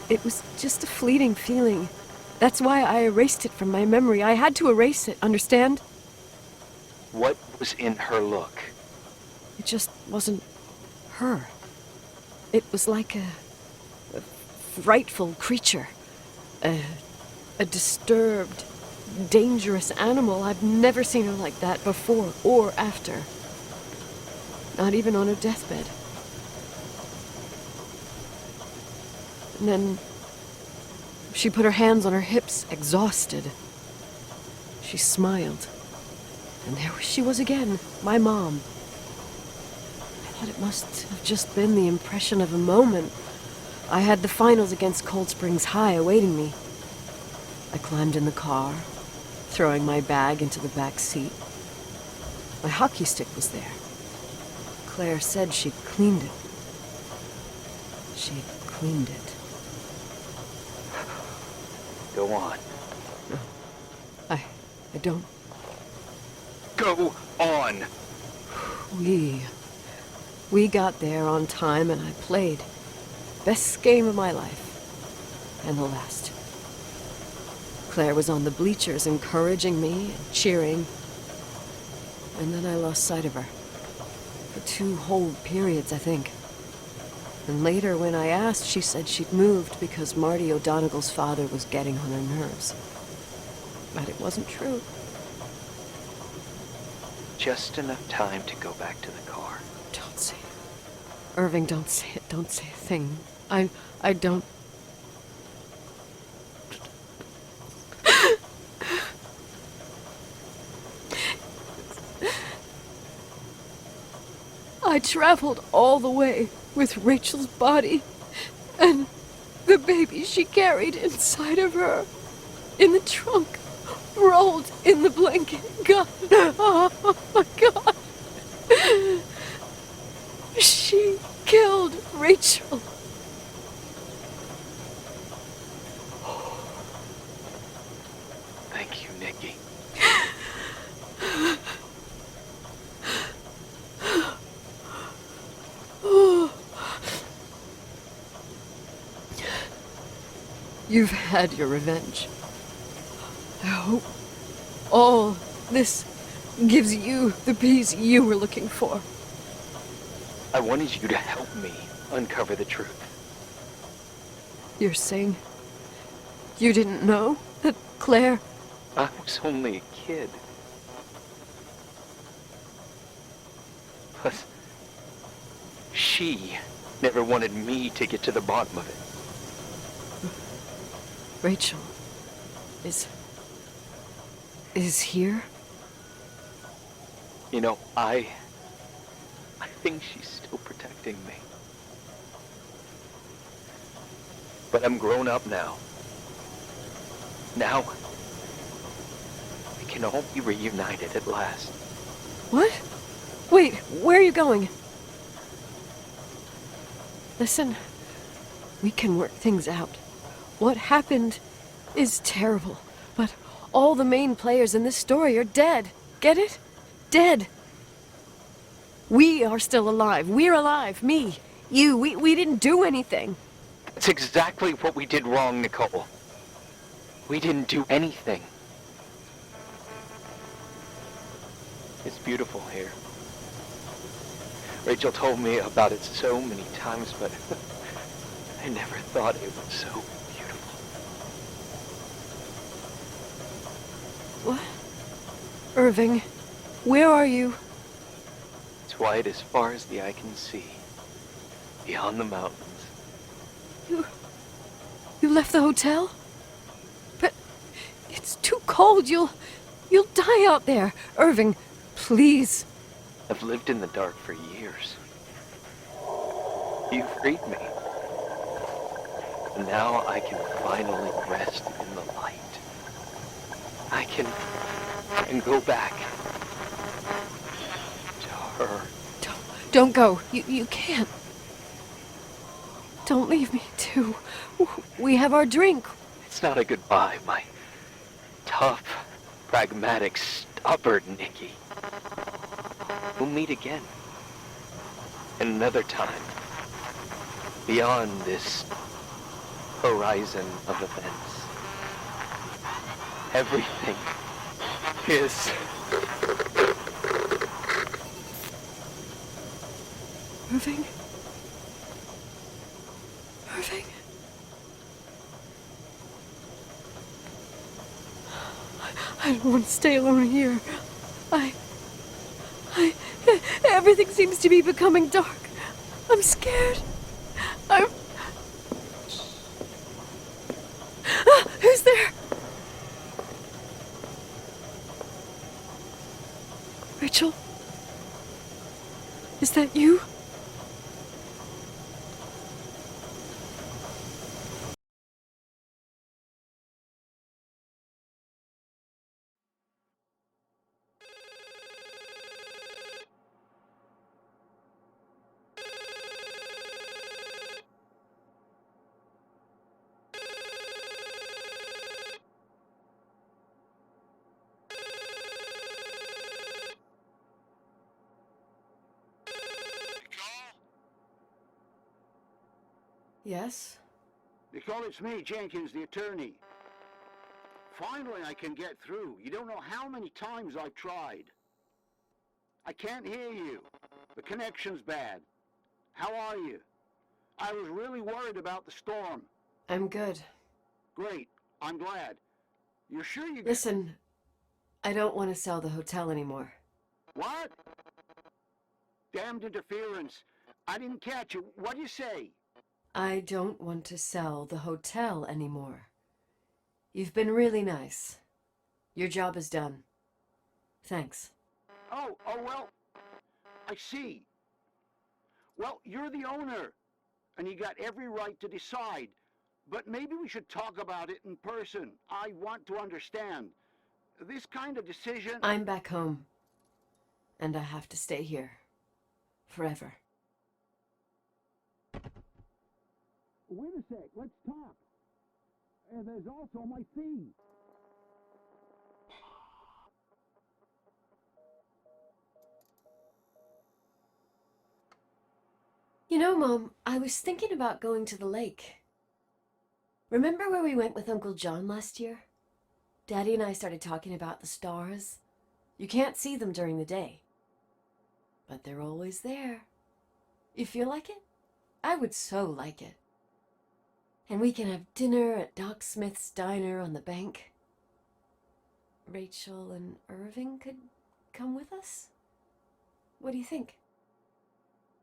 It was just a fleeting feeling. That's why I erased it from my memory. I had to erase it, understand? What was in her look? It just wasn't her. It was like a frightful creature. A disturbed, dangerous animal. I've never seen her like that before or after. Not even on her deathbed. And then she put her hands on her hips, exhausted. She smiled. And there she was again, my mom. I thought it must have just been the impression of a moment. I had the finals against Cold Springs High awaiting me. I climbed in the car, throwing my bag into the back seat. My hockey stick was there. Claire said she'd cleaned it. She'd cleaned it. Go on. No, I don't. Go on! We got there on time and I played. Best game of my life. And the last. Claire was on the bleachers encouraging me and cheering. And then I lost sight of her. For 2 whole periods, I think. And later, when I asked, she said she'd moved because Marty O'Donegal's father was getting on her nerves. But it wasn't true. Just enough time to go back to the car. Don't say it. Irving, don't say it. Don't say a thing. I don't... I traveled all the way with Rachel's body and the baby she carried inside of her in the trunk, rolled in the blanket. God, oh my God. She killed Räйčel. Thank you, Nikki. You've had your revenge. I hope all this gives you the peace you were looking for. I wanted you to help me uncover the truth. You're saying you didn't know that Claire... I was only a kid. Plus, she never wanted me to get to the bottom of it. Räйčel is here? You know, I think she's still protecting me. But I'm grown up now. Now, we can all be reunited at last. What? Wait, where are you going? Listen, we can work things out. What happened is terrible, but all the main players in this story are dead. Get it? Dead. We are still alive. We're alive. Me, you, we didn't do anything. That's exactly what we did wrong, Nicole. We didn't do anything. It's beautiful here. Räйčel told me about it so many times, but I never thought it was so beautiful. What? Irving, where are you? It's white as far as the eye can see, beyond the mountains. You left the hotel? But it's too cold. You'll die out there. Irving, please. I've lived in the dark for years. You freed me. And now I can finally rest in the light. I can go back to her. Don't go. You can't. Don't leave me, too. We have our drink. It's not a goodbye, my tough, pragmatic, stubborn Nikki. We'll meet again. Another time. Beyond this horizon of events. Everything is... Irving? Irving? I don't want to stay alone here. Everything seems to be becoming dark. I'm scared. Who's there? Räйčel? Is that you? Yes? Nicole, it's me, Jenkins, the attorney. Finally, I can get through. You don't know how many times I've tried. I can't hear you. The connection's bad. How are you? I was really worried about the storm. I'm good. Great. I'm glad. You're sure you... Listen, I don't want to sell the hotel anymore. What? Damned interference. I didn't catch you. What'd you say? I don't want to sell the hotel anymore. You've been really nice. Your job is done. Thanks. Oh, well, I see. Well, you're the owner, and you got every right to decide. But maybe we should talk about it in person. I want to understand. This kind of decision... I'm back home, and I have to stay here. Forever. Wait a sec, let's talk. And there's also my fee. You know, Mom, I was thinking about going to the lake. Remember where we went with Uncle John last year? Daddy and I started talking about the stars. You can't see them during the day, but they're always there. You feel like it? I would so like it. And we can have dinner at Doc Smith's diner on the bank. Рэйчel and Irving could come with us? What do you think?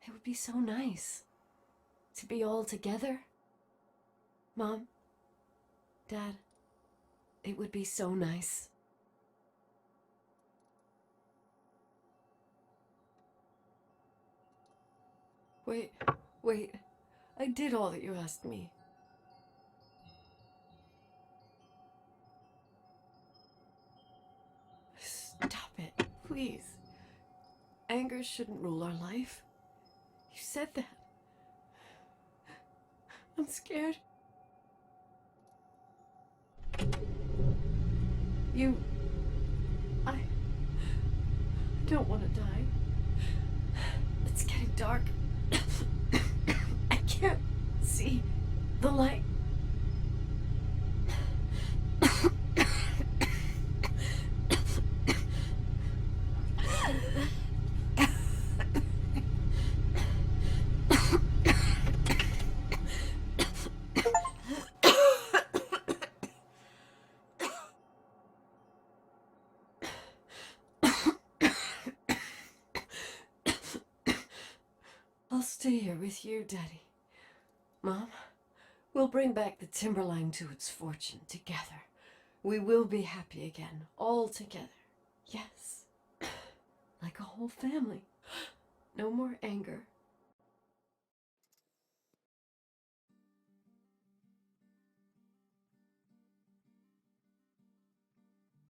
It would be so nice to be all together. Mom, Dad, it would be so nice. Wait, I did all that you asked me. Stop it, please. Anger shouldn't rule our life. You said that. I'm scared. I don't want to die. It's getting dark. I can't see the light. I'll stay here with you, Daddy. Mom, we'll bring back the timberline to its fortune together. We will be happy again, all together. Yes. Like a whole family. No more anger.